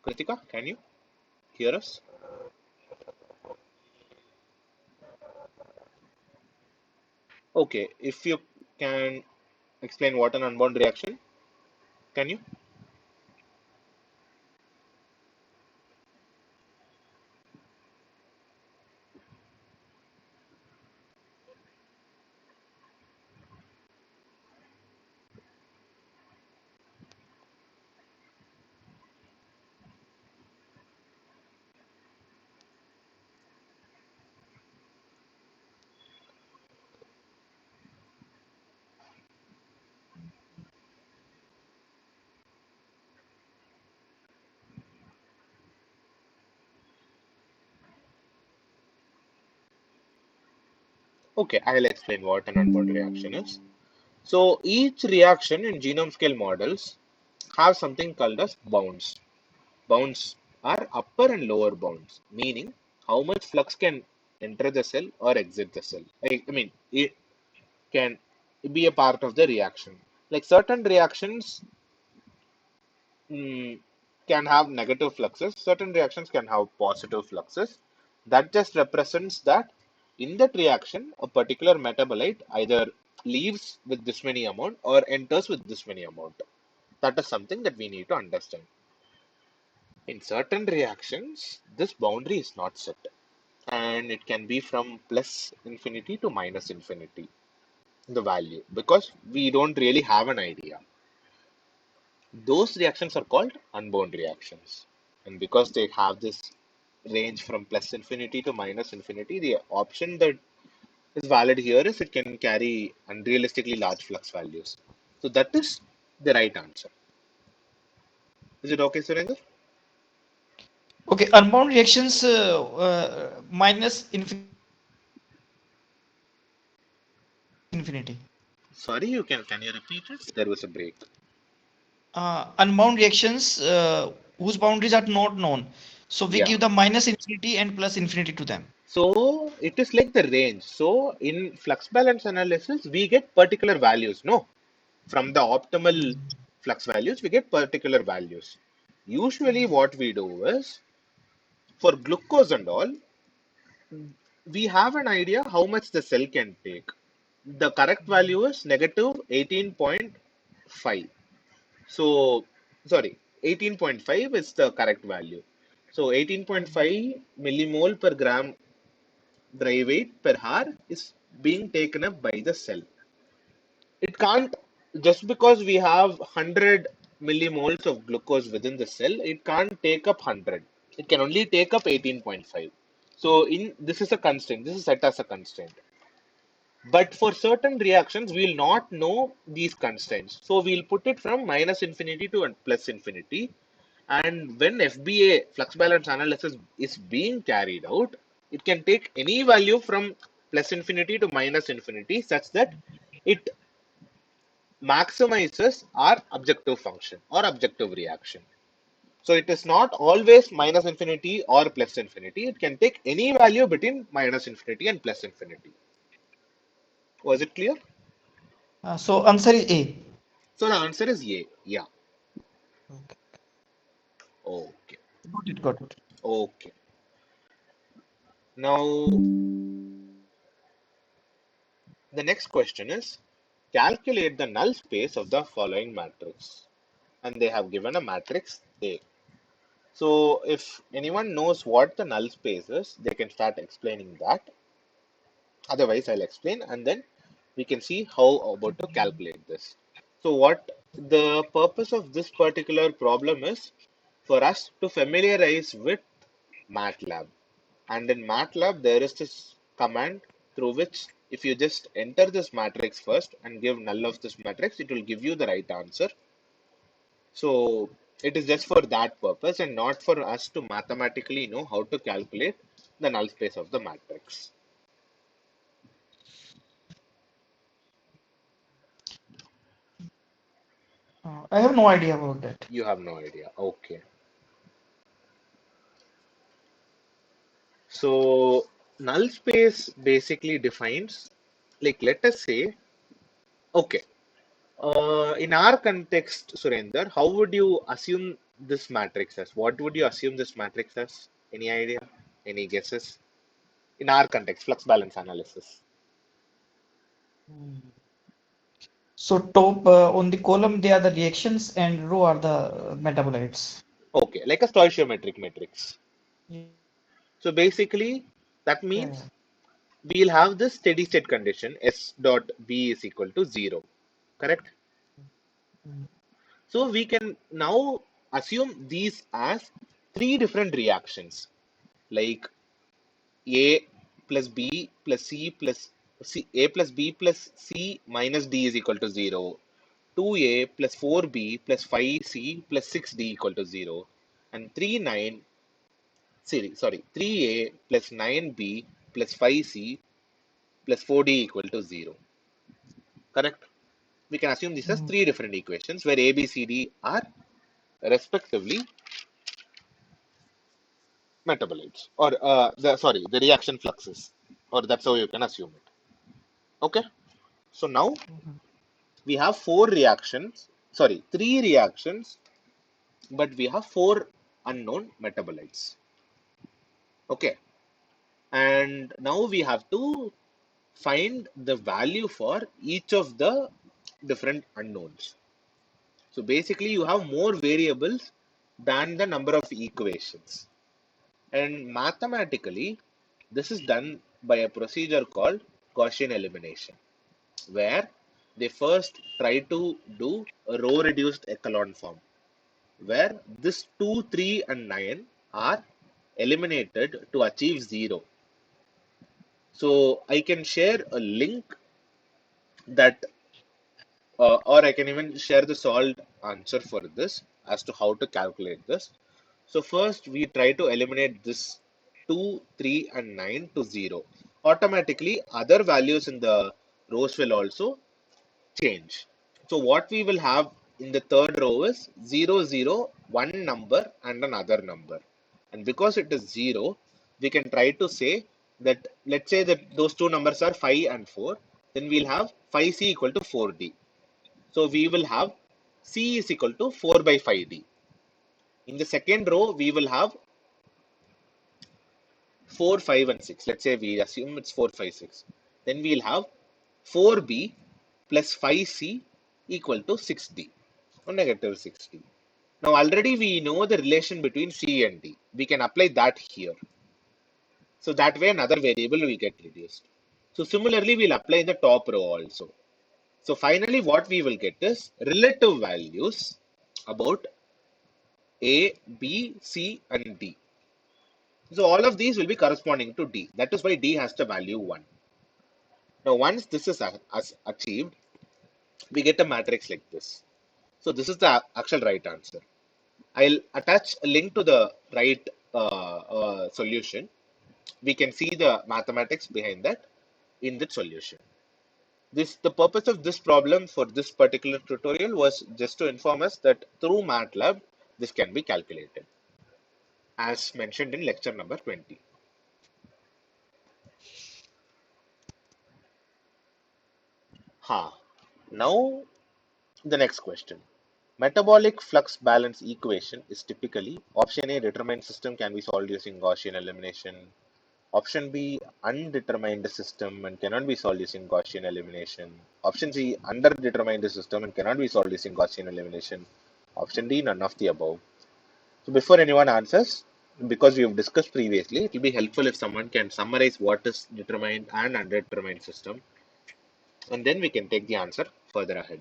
Kritika, can you hear us? Okay, if you can explain what an unbound reaction, can you? Okay, I'll explain what an unbound reaction is. So each reaction in genome scale models have something called as bounds. Bounds are upper and lower bounds, meaning how much flux can enter the cell or exit the cell. I mean, it can be a part of the reaction. Like certain reactions mm, can have negative fluxes, certain reactions can have positive fluxes. That just represents that in that reaction, a particular metabolite either leaves with this many amount or enters with this many amount. That is something that we need to understand. In certain reactions, this boundary is not set, and it can be from plus infinity to minus infinity, the value, because we don't really have an idea. Those reactions are called unbound reactions. And because they have this range from plus infinity to minus infinity, the option that is valid here is it can carry unrealistically large flux values. So that is the right answer. Is it okay, Surendra? Okay, unbound reactions, minus infinity. Sorry, can you repeat it? There was a break. Unbound reactions whose boundaries are not known. So we Yeah. give the minus infinity and plus infinity to them. So it is like the range. So in flux balance analysis, we get particular values. No, from the optimal Mm. flux values, we get particular values. Usually what we do is, for glucose and all, we have an idea how much the cell can take. The correct value is negative 18.5. So, sorry, 18.5 is the correct value. So 18.5 millimole per gram dry weight per hour is being taken up by the cell. It can't, just because we have 100 millimoles of glucose within the cell, it can't take up 100. It can only take up 18.5. So in this is a constraint. This is set as a constraint. But for certain reactions, we'll not know these constraints. So we'll put it from minus infinity to plus infinity. And when FBA, flux balance analysis, is being carried out, it can take any value from plus infinity to minus infinity such that it maximizes our objective function or objective reaction. So it is not always minus infinity or plus infinity. It can take any value between minus infinity and plus infinity. Was it clear? So answer is A. So the answer is A. Yeah. Okay. Okay. Got it. Got it. Okay. Now the next question is, calculate the null space of the following matrix. And they have given a matrix A. So if anyone knows what the null space is, they can start explaining that. Otherwise, I'll explain and then we can see how about to calculate this. So what the purpose of this particular problem is for us to familiarize with MATLAB. And in MATLAB, there is this command through which if you just enter this matrix first and give null of this matrix, it will give you the right answer. So it is just for that purpose and not for us to mathematically know how to calculate the null space of the matrix. I have no idea about that. You have no idea. Okay. So null space basically defines, like let us say, okay, in our context, Surender, how would you assume this matrix as? What would you assume this matrix as? Any idea? Any guesses? In our context, flux balance analysis. Hmm. So top on the column they are the reactions and row are the metabolites. Okay, like a stoichiometric matrix. Yeah. So basically, that Yeah. means we'll have this steady state condition S dot B is equal to 0. Correct? Hmm. So we can now assume these as three different reactions, like A plus B plus C plus C, A plus B plus C minus D is equal to 0, 2A plus 4B plus 5C plus 6D equal to 0, and 3A plus 9B plus 5C plus 4D equal to 0. Correct? We can assume these as Hmm. three different equations where A, B, C, D are respectively metabolites or the reaction fluxes, or that's how you can assume it. Okay, so now Mhm. we have three reactions, but we have four unknown metabolites. Okay, and now we have to find the value for each of the different unknowns. So basically you have more variables than the number of equations. And mathematically, this is done by a procedure called Gaussian elimination, where they first try to do a row reduced echelon form, where this 2, 3, and 9 are eliminated to achieve 0. So I can share a link that, or I can even share the solved answer for this as to how to calculate this. So first we try to eliminate this 2, 3 and 9 to 0. Automatically other values in the rows will also change. So what we will have in the third row is 0, 0, one number and another number. And because it is 0, we can try to say that, let's say that those two numbers are 5 and 4, then we'll have 5C equal to 4D. So we will have C is equal to 4 by 5D. In the second row, we will have 4, 5, and 6. Let's say we assume it's 4, 5, 6. Then we'll have 4b plus 5c equal to 6d or negative 6d. Now already we know the relation between c and d. We can apply that here. So that way another variable will get reduced. So similarly, we'll apply in the top row also. So finally, what we will get is relative values about A, B, C, and D. So all of these will be corresponding to D. That is why D has the value 1. Now, once this is achieved, we get a matrix like this. So this is the actual right answer. I'll attach a link to the right solution. We can see the mathematics behind that in the solution. The purpose of this problem for this particular tutorial was just to inform us that through MATLAB, this can be calculated, as mentioned in lecture number 20. Now the next question. Metabolic flux balance equation is typically option A, determined system can be solved using Gaussian elimination. Option B, undetermined system and cannot be solved using Gaussian elimination. Option C, underdetermined system and cannot be solved using Gaussian elimination. Option D, none of the above. So before anyone answers, because we have discussed previously, it will be helpful if someone can summarize what is determined and undetermined system, and then we can take the answer further ahead.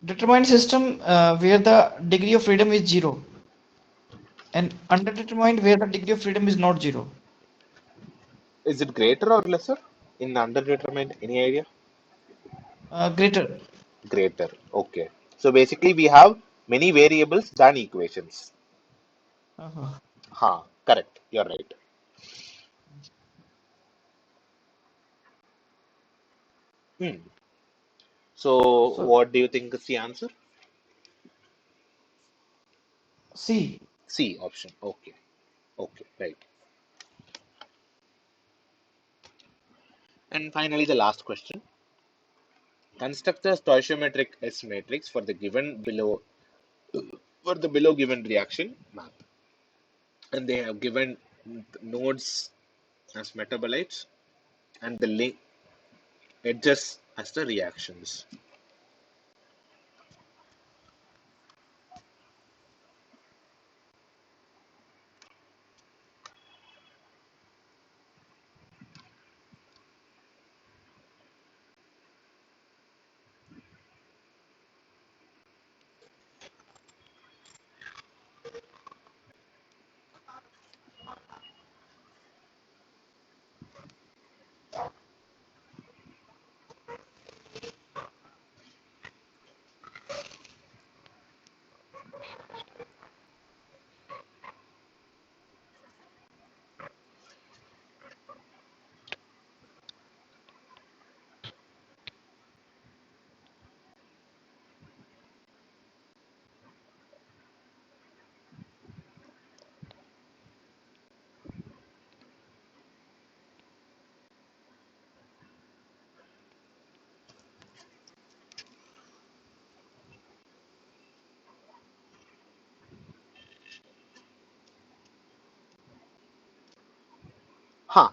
Determined system where the degree of freedom is zero, and underdetermined where the degree of freedom is not zero. Is it greater or lesser in underdetermined? Any idea? Greater. Greater. Okay. So basically, we have many variables than equations. Uh-huh. Correct. You're right. Hmm. So, So what do you think is the answer? C. C option. Okay. Okay. Right. And finally, the last question. Construct a stoichiometric S matrix for the below given reaction map. And they have given nodes as metabolites and the link edges as the reactions.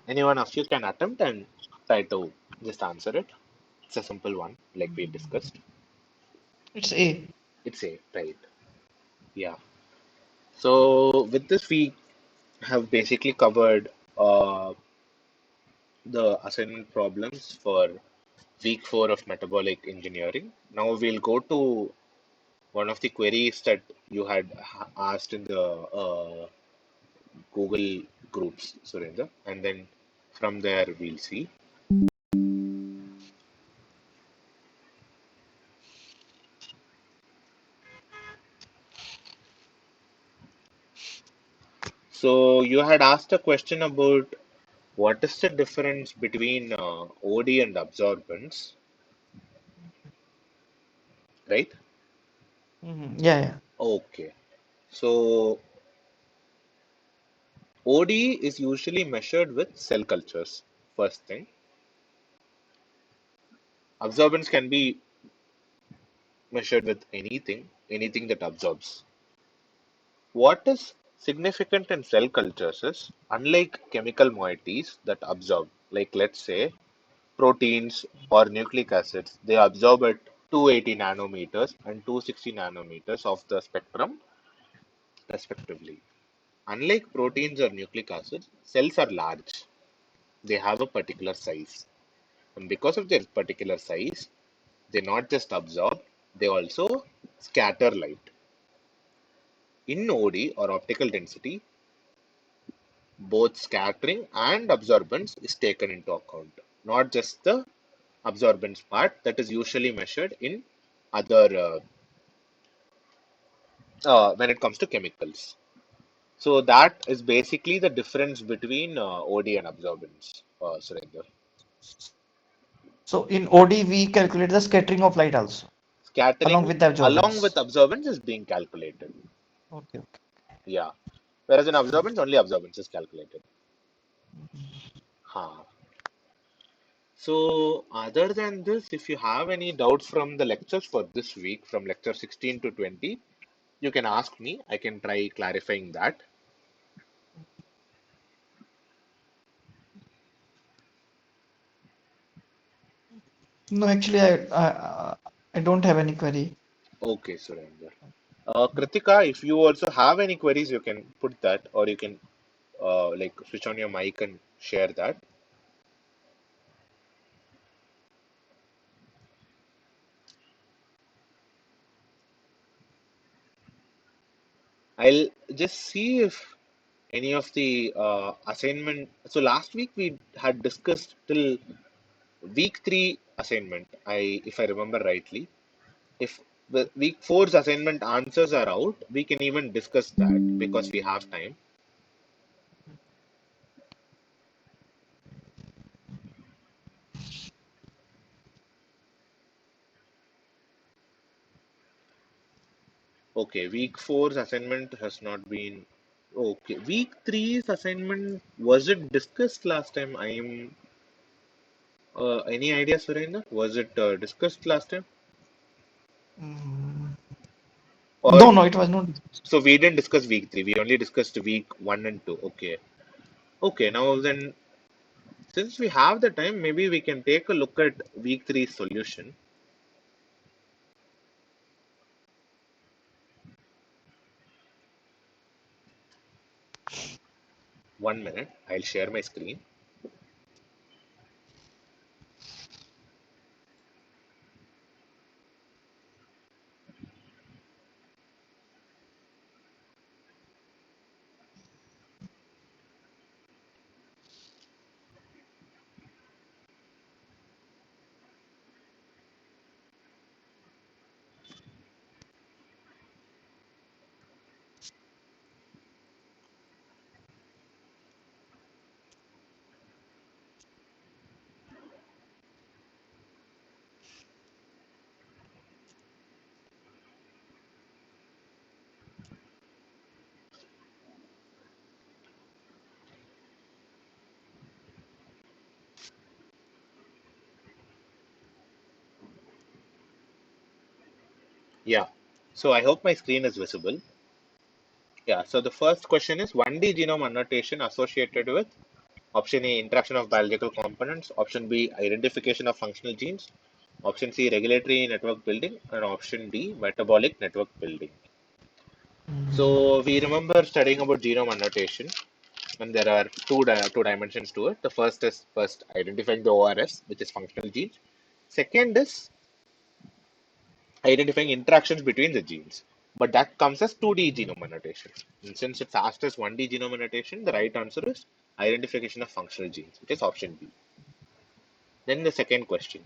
Anyone of you can attempt and try to just answer it. It's a simple one, like we discussed. It's A. It's A, right? Yeah. So with this, we have basically covered the assignment problems for week 4 of metabolic engineering. Now we'll go to one of the queries that you had asked in the Google groups, Surendra, and then from there we'll see. So you had asked a question about what is the difference between OD and absorbance, right? Yeah, yeah. Okay. So OD is usually measured with cell cultures. First thing, absorbance can be measured with anything that absorbs. What is significant in cell cultures is, unlike chemical moieties that absorb, like let's say proteins or nucleic acids, they absorb at 280 nanometers and 260 nanometers of the spectrum, respectively. Unlike proteins or nucleic acids, cells are large. They have a particular size. And because of their particular size, they not just absorb, they also scatter light. In OD or optical density, both scattering and absorbance is taken into account, not just the absorbance part that is usually measured in other when it comes to chemicals. So that is basically the difference between OD and absorbance, Surendra. So in OD, we calculate the scattering of light also, along Scattering with the along with absorbance. absorbance is being calculated. Okay, okay. Yeah. Whereas in absorbance, only absorbance is calculated. Huh. So, other than this, if you have any doubts from the lectures for this week, from lecture 16 to 20, you can ask me. I can try clarifying that. No, actually, I don't have any query. Okay, Surendra. Kritika, if you also have any queries, you can put that, or you can like switch on your mic and share that. I'll just see if any of the assignment. So last week we had discussed till week three assignment. If I remember rightly, if the week four's assignment answers are out, we can even discuss that because we have time. Okay, week four's assignment has not been. Okay, week three's assignment was it discussed last time? I am. Any idea, Surendra? Was it discussed last time? Mm. Or No, no, it was not. so we didn't discuss week three. We only discussed week one and two. Okay. Okay. Now then, since we have the time, maybe we can take a look at week three solution. 1 minute. I'll share my screen. Yeah. So I hope my screen is visible. Yeah. So the first question is 1D genome annotation associated with option A, interaction of biological components. Option B, identification of functional genes. Option C, regulatory network building. And option D, metabolic network building. So we remember studying about genome annotation, and there are two dimensions to it. The first is first identifying the ORS, which is functional genes. Second is identifying interactions between the genes. But that comes as 2D genome annotation. And since it's asked as 1D genome annotation, the right answer is identification of functional genes, which is option B. Then the second question.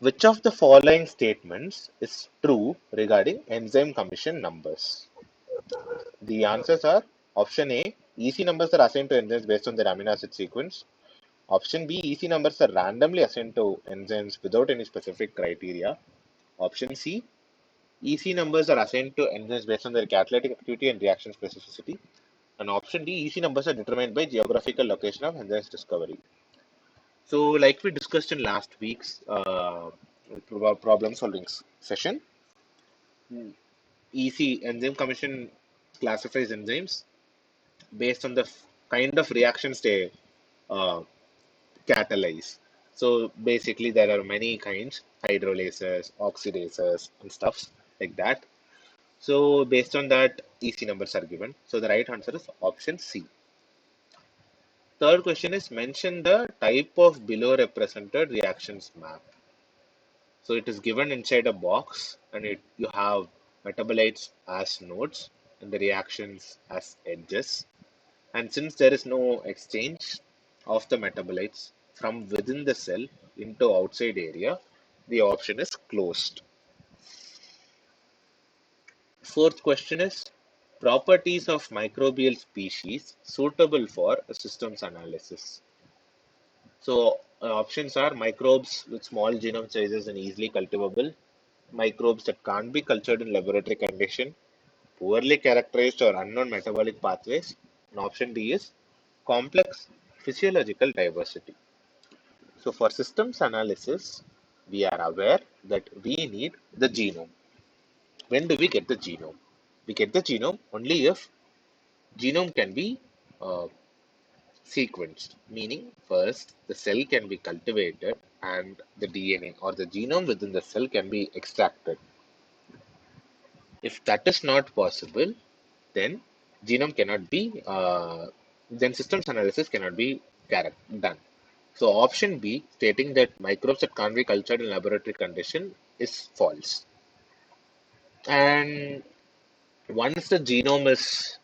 Which of the following statements is true regarding enzyme commission numbers? The answers are Option A, EC numbers are assigned to enzymes based on their amino acid sequence. Option B, EC numbers are randomly assigned to enzymes without any specific criteria. Option C, EC numbers are assigned to enzymes based on their catalytic activity and reaction specificity. And option D, EC numbers are determined by geographical location of enzymes discovery. So, like we discussed in last week's problem solving session, EC enzyme commission classifies enzymes based on the kind of reactions they uh, catalyze. So basically, there are many kinds, hydrolases, oxidases, and stuffs like that. So based on that, EC numbers are given. So the right answer is option C. Third question is mention the type of below represented reactions map. So it is given inside a box, and you have metabolites as nodes and the reactions as edges. And since there is no exchange of the metabolites from within the cell into outside area, the option is closed. Fourth question is properties of microbial species suitable for a systems analysis. So options are microbes with small genome sizes and easily cultivable, microbes that can't be cultured in laboratory condition, poorly characterized or unknown metabolic pathways, and option D is complex physiological diversity. So for systems analysis, we are aware that we need the genome. When do we get the genome? We get the genome only if genome can be uh, sequenced, meaning first the cell can be cultivated and the DNA or the genome within the cell can be extracted. If that is not possible, then genome cannot be, then systems analysis cannot be done. So option B, stating that microbes that can't be cultured in laboratory condition, is false. And once the genome is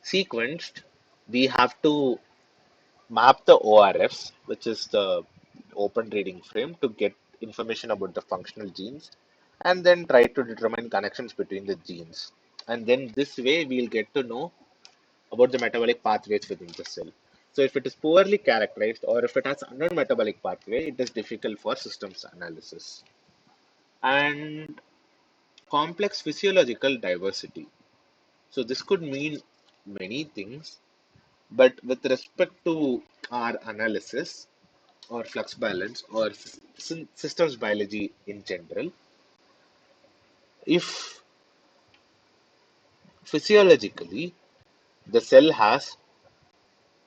sequenced, we have to map the ORFs, which is the open reading frame, to get information about the functional genes, and then try to determine connections between the genes. And then this way, we'll get to know about the metabolic pathways within the cell. So if it is poorly characterized or if it has unknown metabolic pathway, it is difficult for systems analysis. And complex physiological diversity. So this could mean many things, but with respect to our analysis or flux balance or systems biology in general, if physiologically the cell has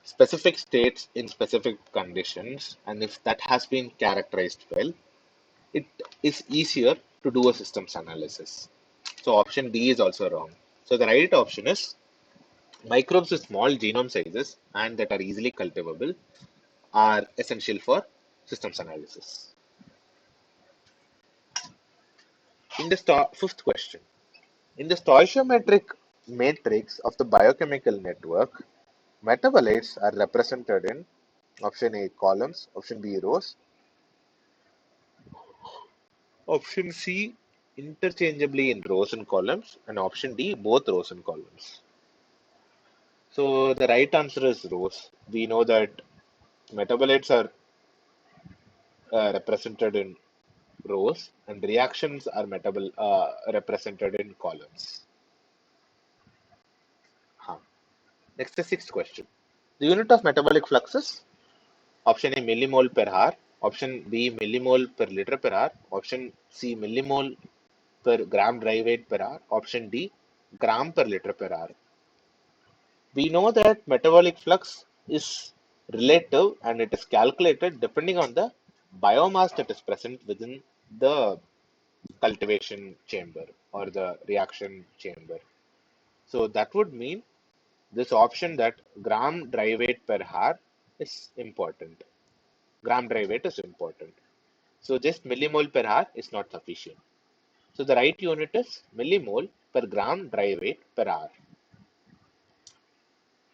specific states in specific conditions, and if that has been characterized well, it is easier to do a systems analysis. So option D is also wrong. So the right option is microbes with small genome sizes and that are easily cultivable are essential for systems analysis. In the fifth question, in the stoichiometric matrix of the biochemical network, metabolites are represented in option A columns, option B rows, option C interchangeably in rows and columns, and option D both rows and columns. So the right answer is rows. We know that metabolites are represented in rows and reactions are represented in columns. Huh. Next, the sixth question. The unit of metabolic flux is option A millimole per hour, option B millimole per liter per hour, option C millimole per gram dry weight per hour, option D gram per liter per hour. We know that metabolic flux is relative and it is calculated depending on the biomass that is present within the cultivation chamber or the reaction chamber. So that would mean this option that gram dry weight per hour is important. Gram dry weight is important. So just millimole per hour is not sufficient. So the right unit is millimole per gram dry weight per hour.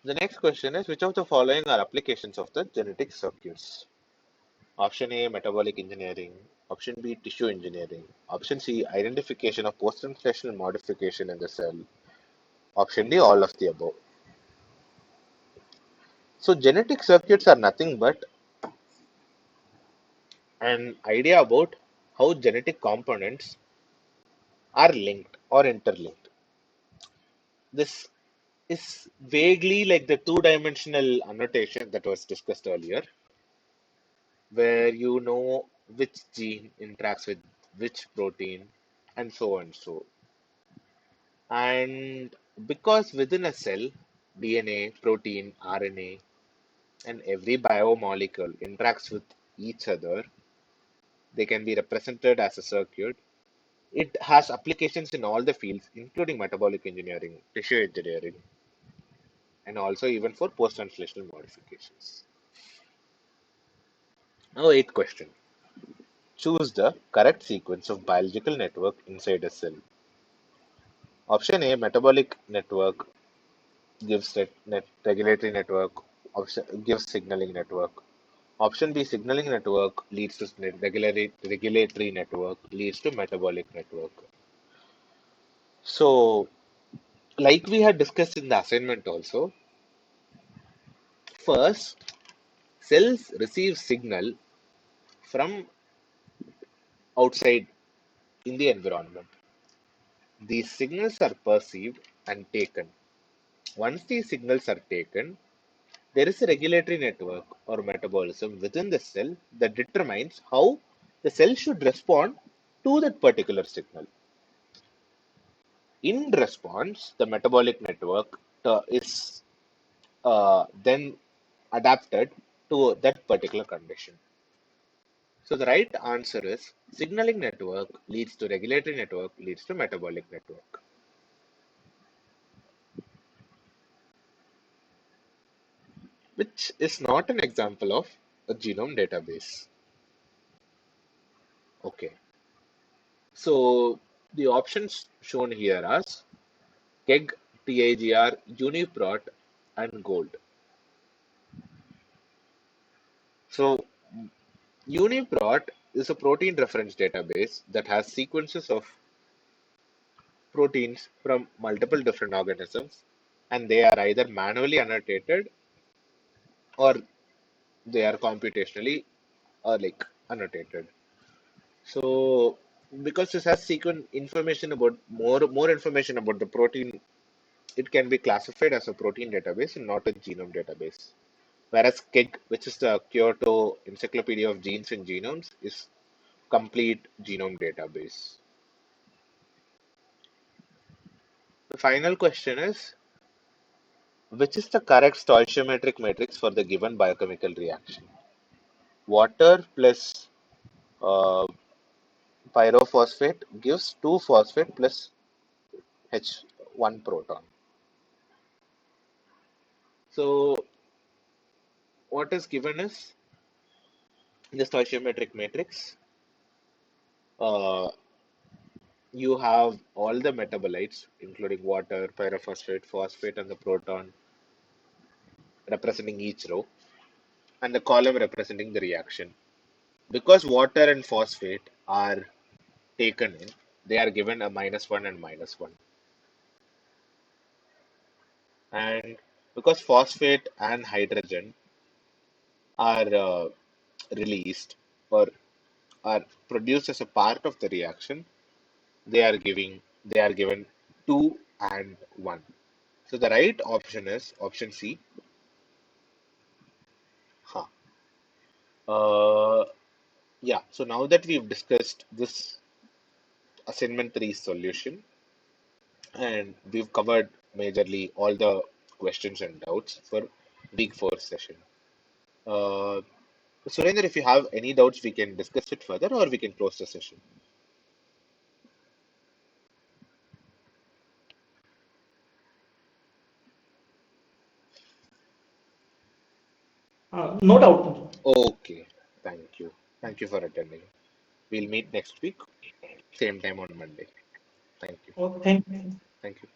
The next question is which of the following are applications of the genetic circuits? Option A metabolic engineering, option B tissue engineering, option C identification of post-translational modification in the cell, option D all of the above. So genetic circuits are nothing but an idea about how genetic components are linked or interlinked. This is vaguely like the two-dimensional annotation that was discussed earlier, where you know which gene interacts with which protein and so on. So, and because within a cell, DNA, protein, RNA, and every biomolecule interacts with each other, they can be represented as a circuit. It has applications in all the fields, including metabolic engineering, tissue engineering, and also even for post-translational modifications. Now, eighth question. Choose the correct sequence of biological network inside a cell. Option A, metabolic network gives regulatory network. Option gives signaling network. Option B, signaling network leads to regulatory network leads to metabolic network. So, like we had discussed in the assignment also, first cells receive signal from outside in the environment. These signals are perceived and taken. Once these signals are taken, there is a regulatory network or metabolism within the cell that determines how the cell should respond to that particular signal. In response, the metabolic network is then adapted to that particular condition. So the right answer is signaling network leads to regulatory network leads to metabolic network, which is not an example of a genome database. Okay, so the options shown here are KEG, TIGR, UniProt, and Gold. So UniProt is a protein reference database that has sequences of proteins from multiple different organisms, and they are either manually annotated or they are computationally like annotated. So because this has sequence information about more information about the protein, it can be classified as a protein database and not a genome database. Whereas KEG, which is the Kyoto Encyclopedia of Genes and Genomes, is complete genome database. The final question is, which is the correct stoichiometric matrix for the given biochemical reaction? Water plus uh, pyrophosphate gives 2 phosphate plus H1 proton. So what is given is in the stoichiometric matrix, uh, you have all the metabolites, including water, pyrophosphate, phosphate, and the proton representing each row, and the column representing the reaction. Because water and phosphate are taken in, they are given a -1 and -1. And because phosphate and hydrogen are released or are produced as a part of the reaction, they are given 2 and 1. So the right option is option C. Huh. Uh, yeah, so now that we've discussed this assignment 3 solution and we've covered majorly all the questions and doubts for week 4 session. Uh, Surendra, if you have any doubts, we can discuss it further or we can close the session. No doubt. Okay, thank you. Thank you for attending. We'll meet next week, same time on Monday. Thank you. Oh, thank you. Thank you.